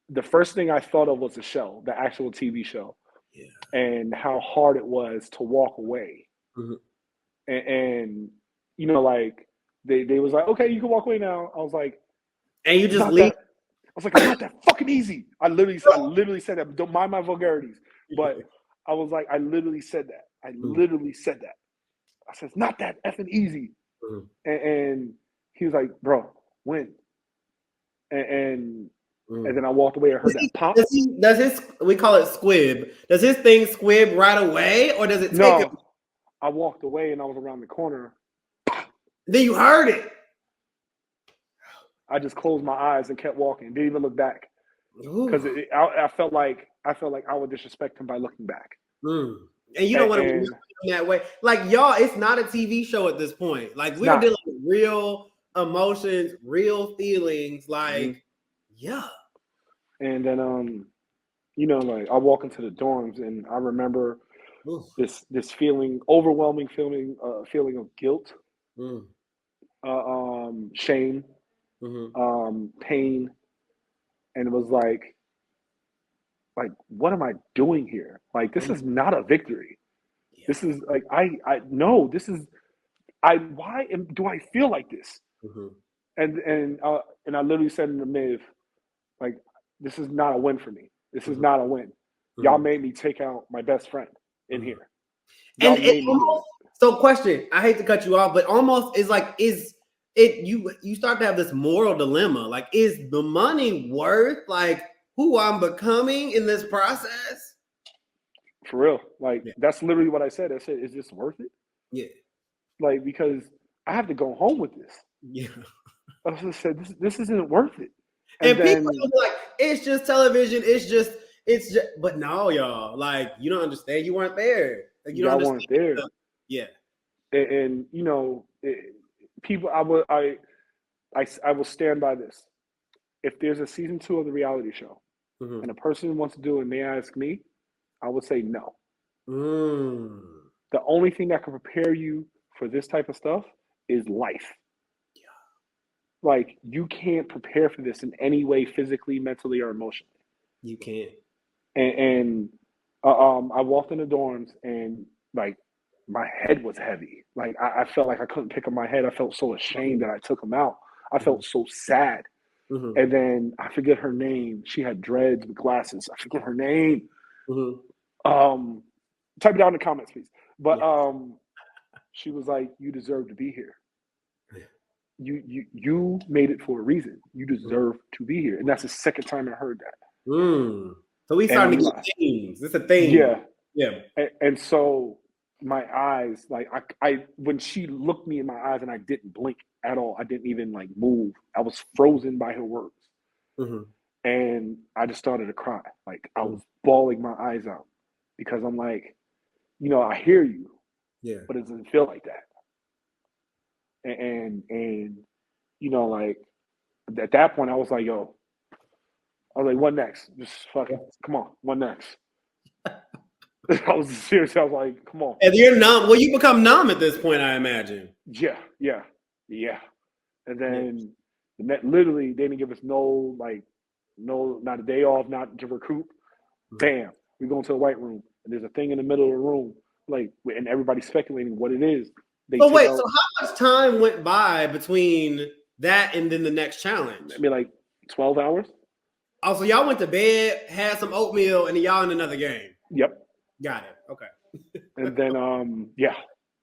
the first thing I thought of was the show, the actual TV show. Yeah. And how hard it was to walk away. And you know, like they was like, okay, you can walk away now. I was like, and you just leave. I was like, it's not that fucking easy. I literally said that. Don't mind my vulgarities, but I was like, I literally said that. I said, it's not that effing easy. And he was like, bro, when? And then I walked away and heard that pop. Does his, we call it squib. Does his thing squib right away, or does it take him? I walked away and I was around the corner. Then you heard it. I just closed my eyes and kept walking. Didn't even look back because I felt like I would disrespect him by looking back. And you don't want to be that way. Like y'all, it's not a TV show at this point. Like we're dealing with real emotions, real feelings. Like yeah. And then you know, like I walk into the dorms and I remember this feeling, overwhelming feeling of guilt, shame, pain, and it was like what am I doing here? Like this is not a victory. Yeah. This is like I no, this is do I feel like this? And I literally said in the mid, like, this is not a win for me. This is not a win. Y'all made me take out my best friend in here. And so question, I hate to cut you off, but almost is like, you start to have this moral dilemma. Like, is the money worth like who I'm becoming in this process? For real. Like, that's literally what I said. I said, is this worth it? Yeah. Like, because I have to go home with this. Yeah. I just said, this isn't worth it. And then, people are like, it's just television. It's just, but no, y'all, like, you don't understand. You weren't there. Like, you weren't there. Yeah. And you know, people, I will stand by this. If there's a season 2 of the reality show and a person wants to do it, may I ask me, I would say no. The only thing that can prepare you for this type of stuff is life. Like, you can't prepare for this in any way, physically, mentally, or emotionally. You can't. And I walked in the dorms and like my head was heavy. Like I felt like I couldn't pick up my head. I felt so ashamed that I took him out. I felt so sad. And then I forget her name. She had dreads with glasses. I forget her name. Type it down in the comments, please. But she was like, "You deserve to be here. You made it for a reason. You deserve to be here." And that's the second time I heard that. So we starting to get things. It's a thing. Yeah. And so my eyes, like I when she looked me in my eyes and I didn't blink at all. I didn't even like move. I was frozen by her words. And I just started to cry. Like I was bawling my eyes out because I'm like, you know, I hear you, but it doesn't feel like that. And you know, like at that point I was like, yo, what next? Just fucking come on, what next? I was serious. I was like, come on. And you're numb. Well, you become numb at this point, I imagine. Yeah. And then literally they didn't give us not a day off, not to recoup. Bam, we go into the white room and there's a thing in the middle of the room like, and everybody's speculating what it is. But wait, so how much time went by between that and then the next challenge? I mean, like 12 hours. Oh, so y'all went to bed, had some oatmeal, and then y'all in another game. Yep. Got it. Okay. And then,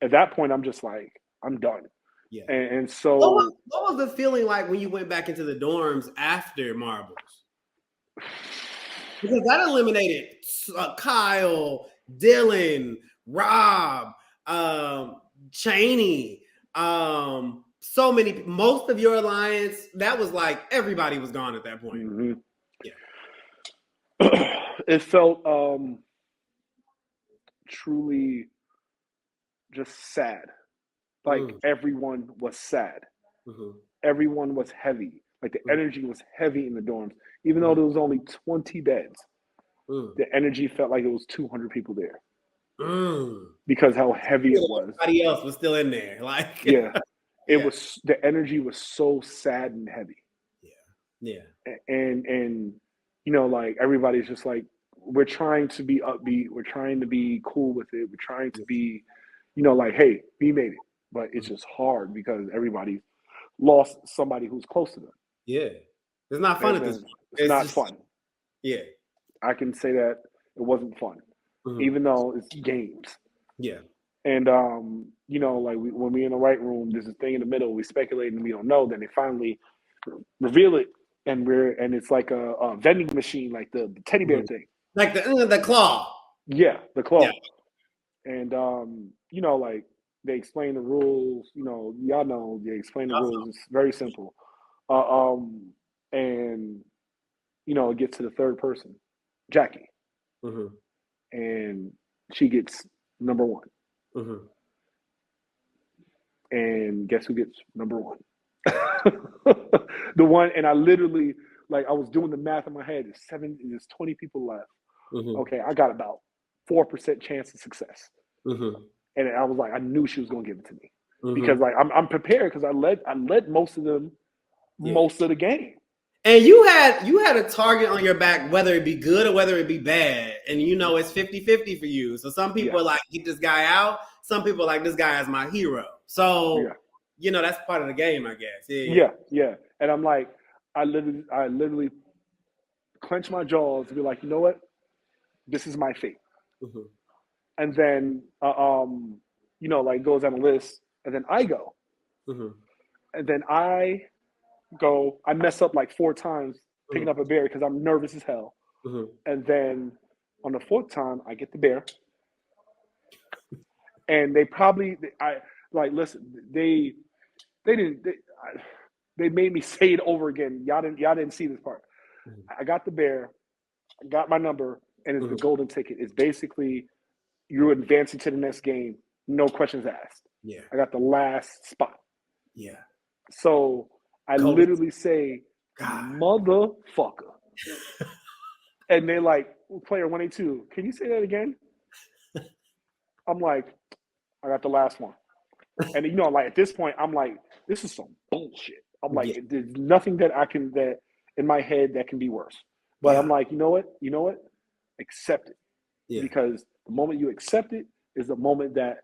at that point, I'm just like, I'm done. Yeah. And so, what was the feeling like when you went back into the dorms after marbles? Because that eliminated Kyle, Dylan, Rob, Cheney, so many. Most of your alliance, that was like everybody was gone at that point. Mm-hmm. Yeah. It felt truly just sad. Like everyone was sad. Mm-hmm. Everyone was heavy. Like the energy was heavy in the dorms, even though there was only 20 beds. The energy felt like it was 200 people there because how heavy it was. Everybody else was still in there. Like, yeah, it was. The energy was so sad and heavy. Yeah. And like everybody's just like, we're trying to be upbeat. We're trying to be cool with it. We're trying to be, like, hey, we made it. But it's just hard because everybody lost somebody who's close to them. Yeah. It's not fun at this point. It's not fun. Yeah. I can say that it wasn't fun, even though it's games. Yeah. And, like when we're in the right room, there's a thing in the middle, we speculate and we don't know. Then they finally reveal it. And it's like a vending machine, like the teddy bear thing. Like the claw. Yeah, the claw. Yeah. And, like they explain the rules, y'all know, they explain the rules. It's very simple. And, it gets to the third person, Jackie. And she gets number one. And guess who gets number one? The one, and I literally, like, I was doing the math in my head. There's 20 people left. Okay, I got about 4% chance of success. And I was like, I knew she was gonna give it to me because, like, I'm prepared because I led most of them most of the game. And you had a target on your back, whether it be good or whether it be bad. And it's 50-50 for you. So some people are like, get this guy out. Some people are like, this guy is my hero. So that's part of the game, I guess. Yeah. And I'm like, I literally clench my jaws to be like, you know what? This is my fate. And then like goes on a list, and then I go. And then I mess up like 4 times picking up a bear because I'm nervous as hell. And then on the 4th time, I get the bear. And they made me say it over again. Y'all didn't see this part. I got the bear, I got my number, and it's the golden ticket. It's basically you're advancing to the next game, no questions asked. Yeah. I got the last spot. Yeah. So I literally say, motherfucker. And they're like, player 182, can you say that again? I'm like, I got the last one. And like at this point, I'm like, this is some bullshit. I'm like, there's nothing that in my head that can be worse. But I'm like, you know what? Accept it. Yeah. Because the moment you accept it is the moment that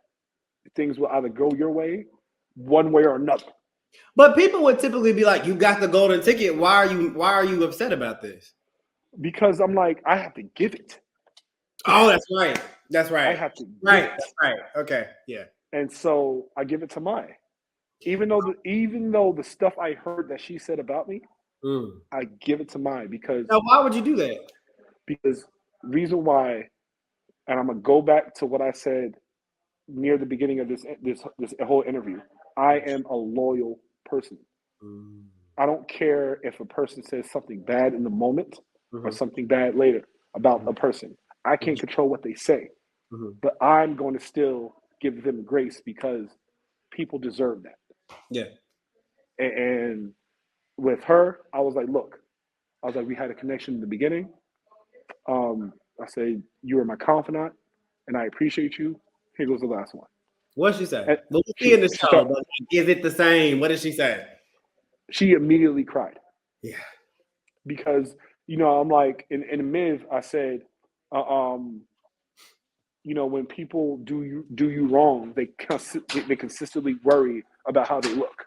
things will either go your way, one way or another. But people would typically be like, you got the golden ticket. Why are you upset about this? Because I'm like, I have to give it. Oh, that's right. That's right. I have to give it. That's right. Okay. Yeah. And so I give it to Mai. Even though the stuff I heard that she said about me, I give it to Mai because. Now, why would you do that? Because reason why, and I'm gonna go back to what I said near the beginning of this whole interview. I am a loyal person. I don't care if a person says something bad in the moment or something bad later about a person. I can't control what they say, but I'm going to still give them grace because people deserve that. Yeah. And with her, I was like, we had a connection in the beginning. I said, you were my confidant, and I appreciate you. Here goes the last one. What did she say? We'll see in the show, but is it the same? What did she say? She immediately cried. Yeah. Because, I'm like, in the mid, I said, when people do you wrong, they consistently worry about how they look.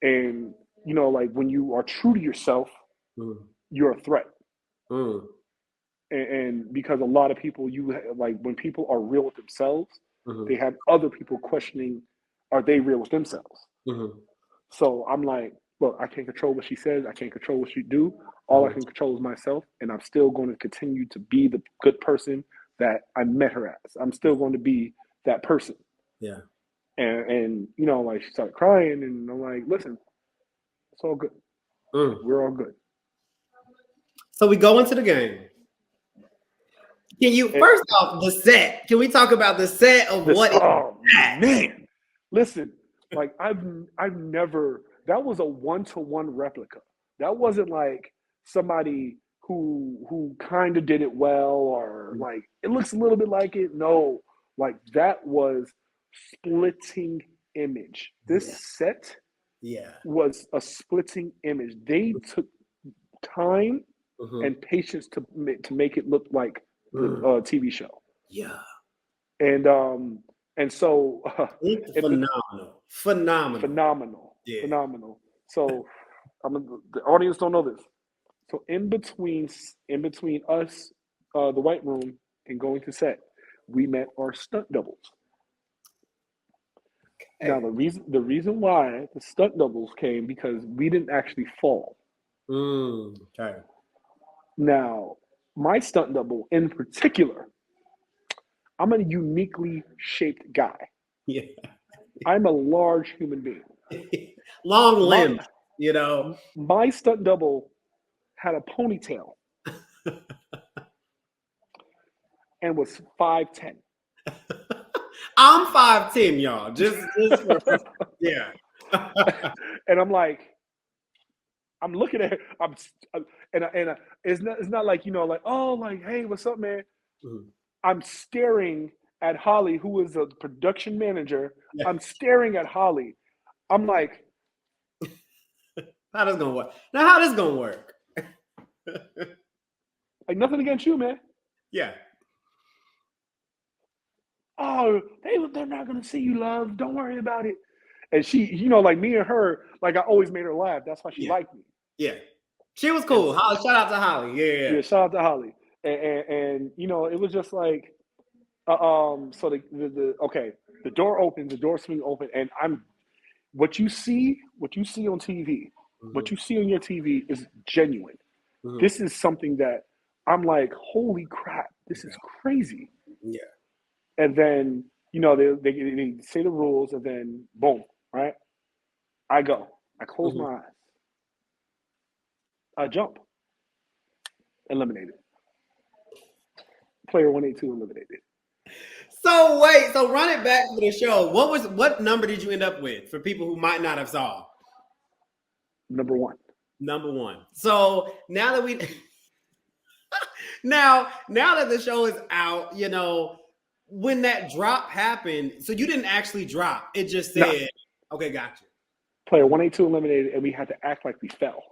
And like when you are true to yourself, you're a threat. And because a lot of people, like when people are real with themselves, they have other people questioning, are they real with themselves? So I'm like, look, I can't control what she says. I can't control what she do. All I can control is myself, and I'm still going to continue to be the good person that I met her as. I'm still going to be that person. Yeah. And like she started crying, and I'm like, listen, it's all good. We're all good. So we go into the game. Can you first off the set? Can we talk about the set of what? Oh man, listen, like I've never. That was a 1-to-1 replica. That wasn't like somebody who kind of did it well, or like it looks a little bit like it. No, like that was splitting image. This set was a splitting image. They took time and patience to make it look like the TV show. Yeah. And so phenomenal. Yeah. Phenomenal. So the audience don't know this. So in between us, the white room, and going to set, we met our stunt doubles. Okay. Now the reason why the stunt doubles came, because we didn't actually fall. Okay. Now my stunt double in particular, I'm a uniquely shaped guy. Yeah. I'm a large human being. Long limbs, My stunt double had a ponytail and was 5'10". I'm 5'10", y'all. Just for, yeah. And I'm like, I'm looking at her. It's not like like, oh, like, hey, what's up, man? I'm staring at Holly, who is a production manager. Yeah. I'm staring at Holly. I'm like, how this gonna work? Now, how this gonna work? Like, nothing against you, man. Yeah. Oh, they're not gonna see you, love. Don't worry about it. And she, like me and her, like I always made her laugh. That's why she liked me. Yeah. She was cool. Holly, shout out to Holly. Yeah. Shout out to Holly. And it was just like, so the door opens, the door swings open, and what you see on TV, what you see on your TV is genuine. This is something that I'm like, holy crap, this is crazy. Yeah. And then, they say the rules, and then boom, right? I close my eyes. I jump. Eliminated. Player 182 eliminated. So wait, so run it back to the show. What number did you end up with for people who might not have saw? Number one. So now that we now that the show is out, when that drop happened, so you didn't actually drop. It just said, okay, gotcha. Player 182 eliminated, and we had to act like we fell.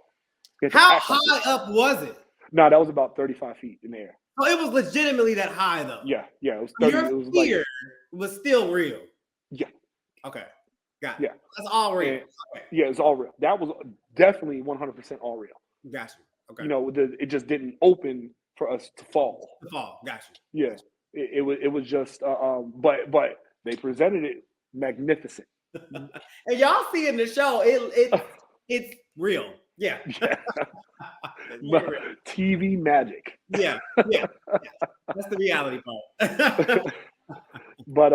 How high up was it? No, that was about 35 feet in the air. Oh, it was legitimately that high, though. Yeah. It was 30. Your fear was still real. Yeah. Okay. Got it. Yeah. That's all real. Okay. Yeah, it's all real. That was definitely 100% all real. Got you. Okay. It just didn't open for us to fall. Got you. Yeah. It was just but they presented it magnificent. And y'all see in the show, it's real. Yeah. TV magic. Yeah. That's the reality part. But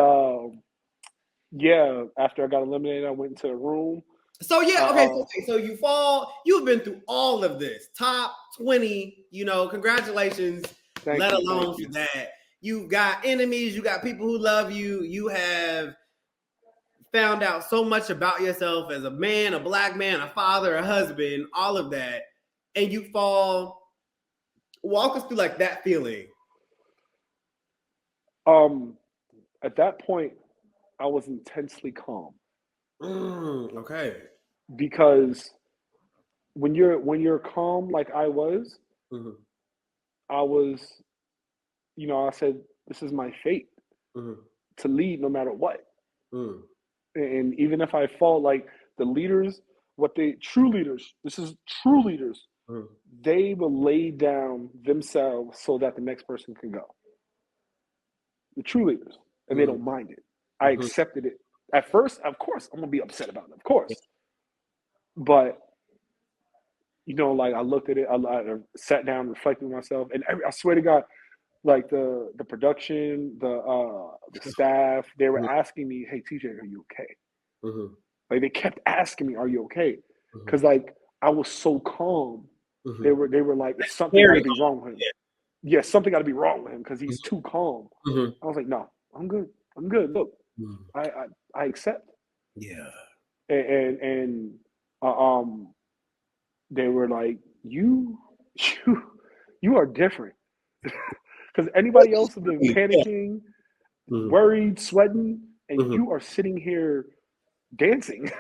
after I got eliminated, I went into the room. So so you fall. You've been through all of this. Top 20. Congratulations. Thank you. For that. You've got enemies. You got people who love you. You have found out so much about yourself as a man, a black man, a father, a husband, all of that, and you fall. Walk us through like that feeling. At that point, I was intensely calm. Okay. Because when you're calm like I was, I was, I said, this is my fate Mm-hmm. to lead no matter what. Mm. And even if I fall, like the leaders, true leaders, this is true leaders, Mm. they will lay down themselves so that the next person can go. The true leaders, and they don't mind it. I Mm-hmm. accepted it. At first, of course, I'm gonna be upset about it, of course. But like I looked at it, I sat down, reflected with myself, and I swear to God, like the production, the staff, they were asking me, "Hey, TJ, are you okay?" Mm-hmm. Like they kept asking me, "Are you okay?" Mm-hmm. Because like I was so calm. Mm-hmm. They were like, "Something got to be wrong with him." Yeah, something got to be wrong with him because he's too calm. Mm-hmm. I was like, "No, I'm good. I'm good. Look, I accept." Yeah. And they were like, "You are different." Because anybody else has been panicking, worried, sweating, and you are sitting here dancing.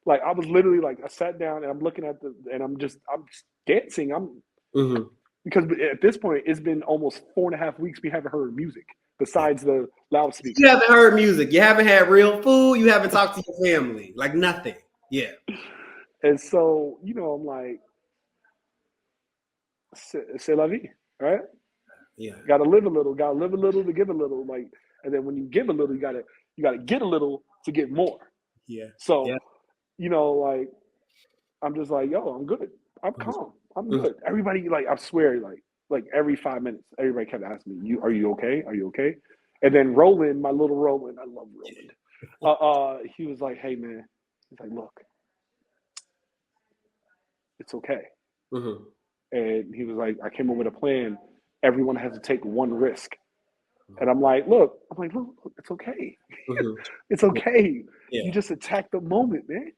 Like I was literally like, I sat down and I'm looking at and I'm just dancing. Because at this point it's been almost 4.5 weeks we haven't heard music besides the loudspeaker. You haven't heard music. You haven't had real food. You haven't talked to your family. Like nothing. Yeah. And so I'm like, c'est la vie, right? Yeah. Gotta live a little. Gotta live a little to give a little. Like, and then when you give a little, you gotta get a little to get more. Yeah. So, like, I'm just like, yo, I'm good. I'm calm. I'm good. Everybody, like, I swear, like every 5 minutes, everybody kept asking me, are you okay? Are you okay? And then Roland, my little Roland, I love Roland. He was like, hey man, he's like, look, it's okay. And he was like, I came up with a plan. Everyone has to take one risk. And I'm like, look, it's okay. It's okay. Yeah. You just attack the moment, man.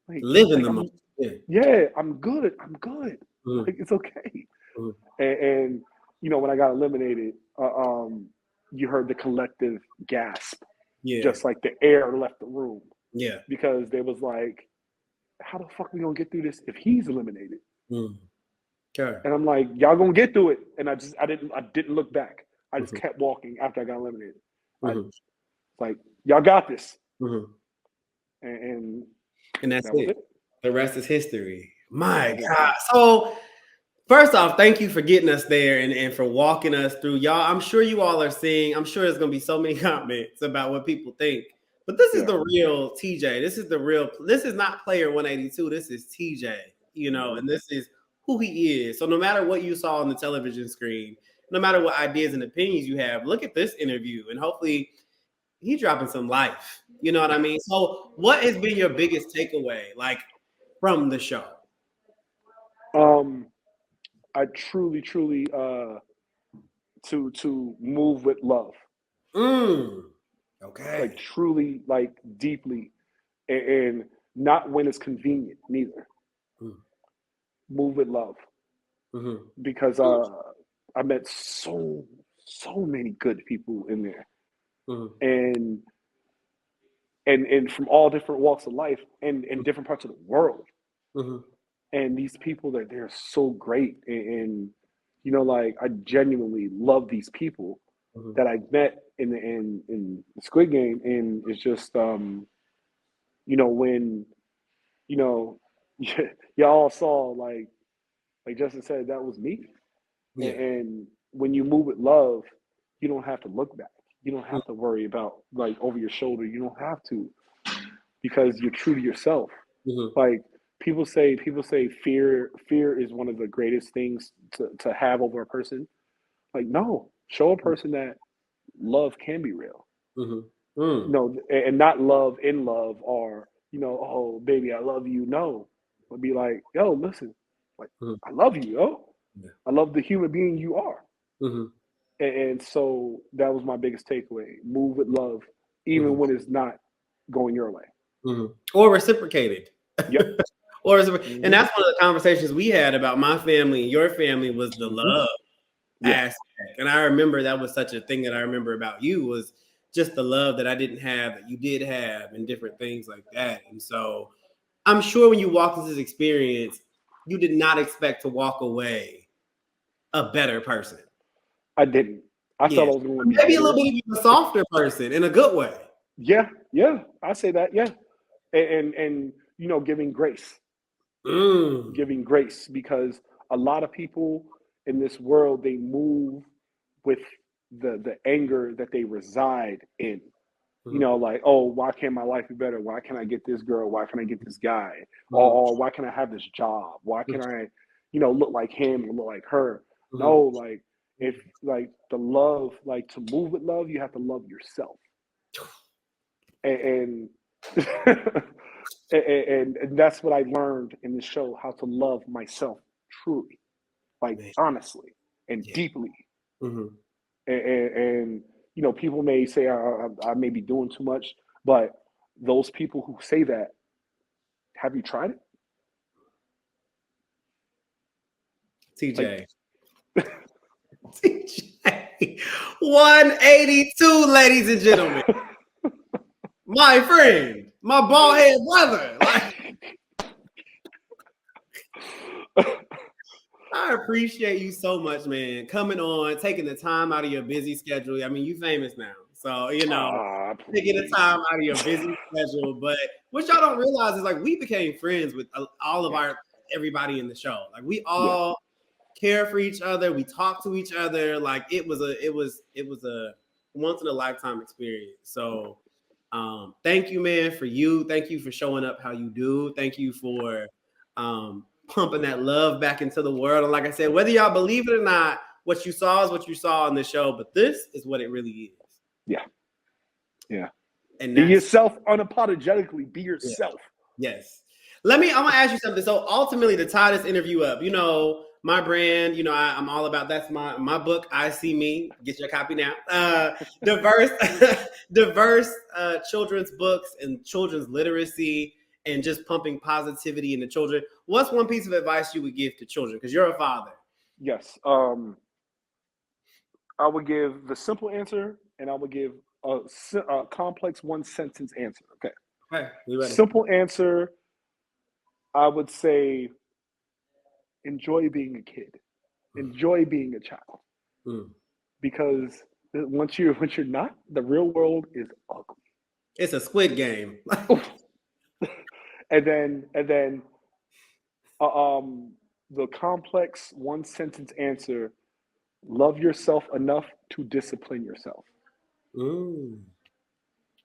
Like, live in the moment. Yeah, I'm good. I'm good. Like, it's okay. And when I got eliminated, you heard the collective gasp. Yeah. Just like the air left the room. Yeah. Because they was like, how the fuck we gonna get through this if he's eliminated? Okay. And I'm like, y'all gonna get through it. And I didn't look back. I just kept walking after I got eliminated. Like, y'all got this. And that's that was it. The rest is history. My Yeah. God. So first off, thank you for getting us there and for walking us through. Y'all, I'm sure you all are seeing, I'm sure there's going to be so many comments about what people think. But this is the real TJ. This is not player 182. This is TJ, and this is who he is. So no matter what you saw on the television screen, no matter what ideas and opinions you have, look at this interview and hopefully he's dropping some life. You know what I mean? So what has been your biggest takeaway, like, from the show? I truly to move with love. Okay. Like truly, like deeply, and not when it's convenient neither. Move with love. Because I met so many good people in there. And from all different walks of life and in different parts of the world. And these people they're so great, and like I genuinely love these people that I met in the Squid Game, and it's just when y'all saw like Justin said, that was me. And when you move with love, you don't have to look back. You don't have to worry about like over your shoulder. You don't have to, because you're true to yourself. Like people say fear is one of the greatest things to have over a person. Like, no, show a person that love can be real. No, and not love in love, or oh baby, I love you. No, but be like, yo, listen, like I love you, yo. I love the human being you are. And so that was my biggest takeaway. Move with love, even when it's not going your way. Or reciprocated. Yep. And that's one of the conversations we had about my family and your family, was the love aspect. And I remember that was such a thing that I remember about you, was just the love that I didn't have that you did have, and different things like that. And so I'm sure when you walked into this experience, you did not expect to walk away a better person. I didn't. I thought I was going to be maybe a little bit of a softer person in a good way. Yeah, I say that. Yeah, and you know, giving grace, giving grace, because a lot of people in this world, they move with the anger that they reside in. You know, like, oh, why can't my life be better? Why can't I get this girl? Why can't I get this guy? Or why can't I have this job? Why can't I, you know, look like him or look like her? No, like, if like the love, like to move with love, you have to love yourself. And and that's what I learned in the show, how to love myself truly, like honestly and deeply. And you know, people may say I may be doing too much, but those people who say that, have you tried it? TJ. TJ. 182, ladies and gentlemen. My friend, my bald head brother. I appreciate you so much, man, coming on, taking the time out of your busy schedule. I mean, you famous now. So, you know, taking the time out of your busy schedule. But what y'all don't realize is, like, we became friends with all of everybody in the show. Like, we all care for each other. We talk to each other. Like, it was a once in a lifetime experience. So thank you, man, for you. Thank you for showing up how you do. Thank you for pumping that love back into the world. And like I said, whether y'all believe it or not, what you saw is what you saw on the show, but this is what it really is. Yeah. And be yourself unapologetically. Be yourself. Yes. I'm gonna ask you something. So ultimately, to tie this interview up, you know, my brand, you know, I'm all about, that's my book, I See Me. Get your copy now. Diverse children's books and children's literacy, and just pumping positivity into children. What's one piece of advice you would give to children? Because you're a father. Yes. I would give the simple answer, and I would give a complex one sentence answer. Okay. Simple answer, I would say, enjoy being a kid. Enjoy being a child. Because once you're not, the real world is ugly. It's a Squid Game. and then the complex one sentence answer, love yourself enough to discipline yourself.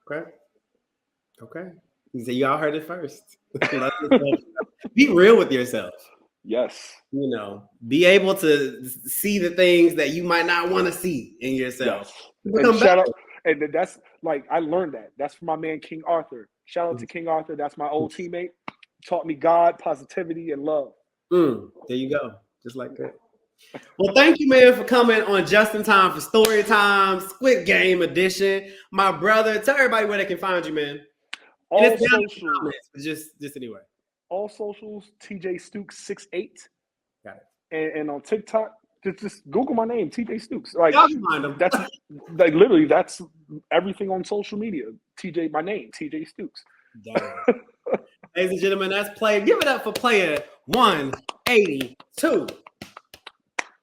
Okay. Y'all heard it first. Be real with yourself. Yes. You know, be able to see the things that you might not want to see in yourself. Yes. And shout out, and that's like, I learned that. That's from my man King Arthur. Shout out to King Arthur. That's my old teammate. Taught me God, positivity, and love. There you go. Just like that. Well, thank you, man, for coming on Just in Time for Story Time, Squid Game edition. My brother, tell everybody where they can find you, man. All socials. Just anyway. All socials, TJ Stooks 68. Got it. And on TikTok, just Google my name, TJ Stooks. Like, find that's like literally, that's everything on social media. TJ, my name, TJ Stooks. Ladies and gentlemen, that's player. Give it up for player 182.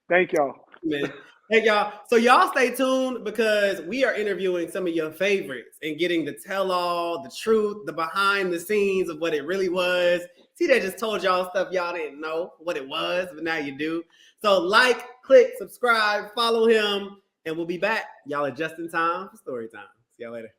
Thank y'all. Man. Hey, y'all. So y'all stay tuned, because we are interviewing some of your favorites and getting the tell-all, the truth, the behind the scenes of what it really was. TJ just told y'all stuff y'all didn't know what it was, but now you do. So like, click, subscribe, follow him, and we'll be back. Y'all are just in time for story time. See y'all later.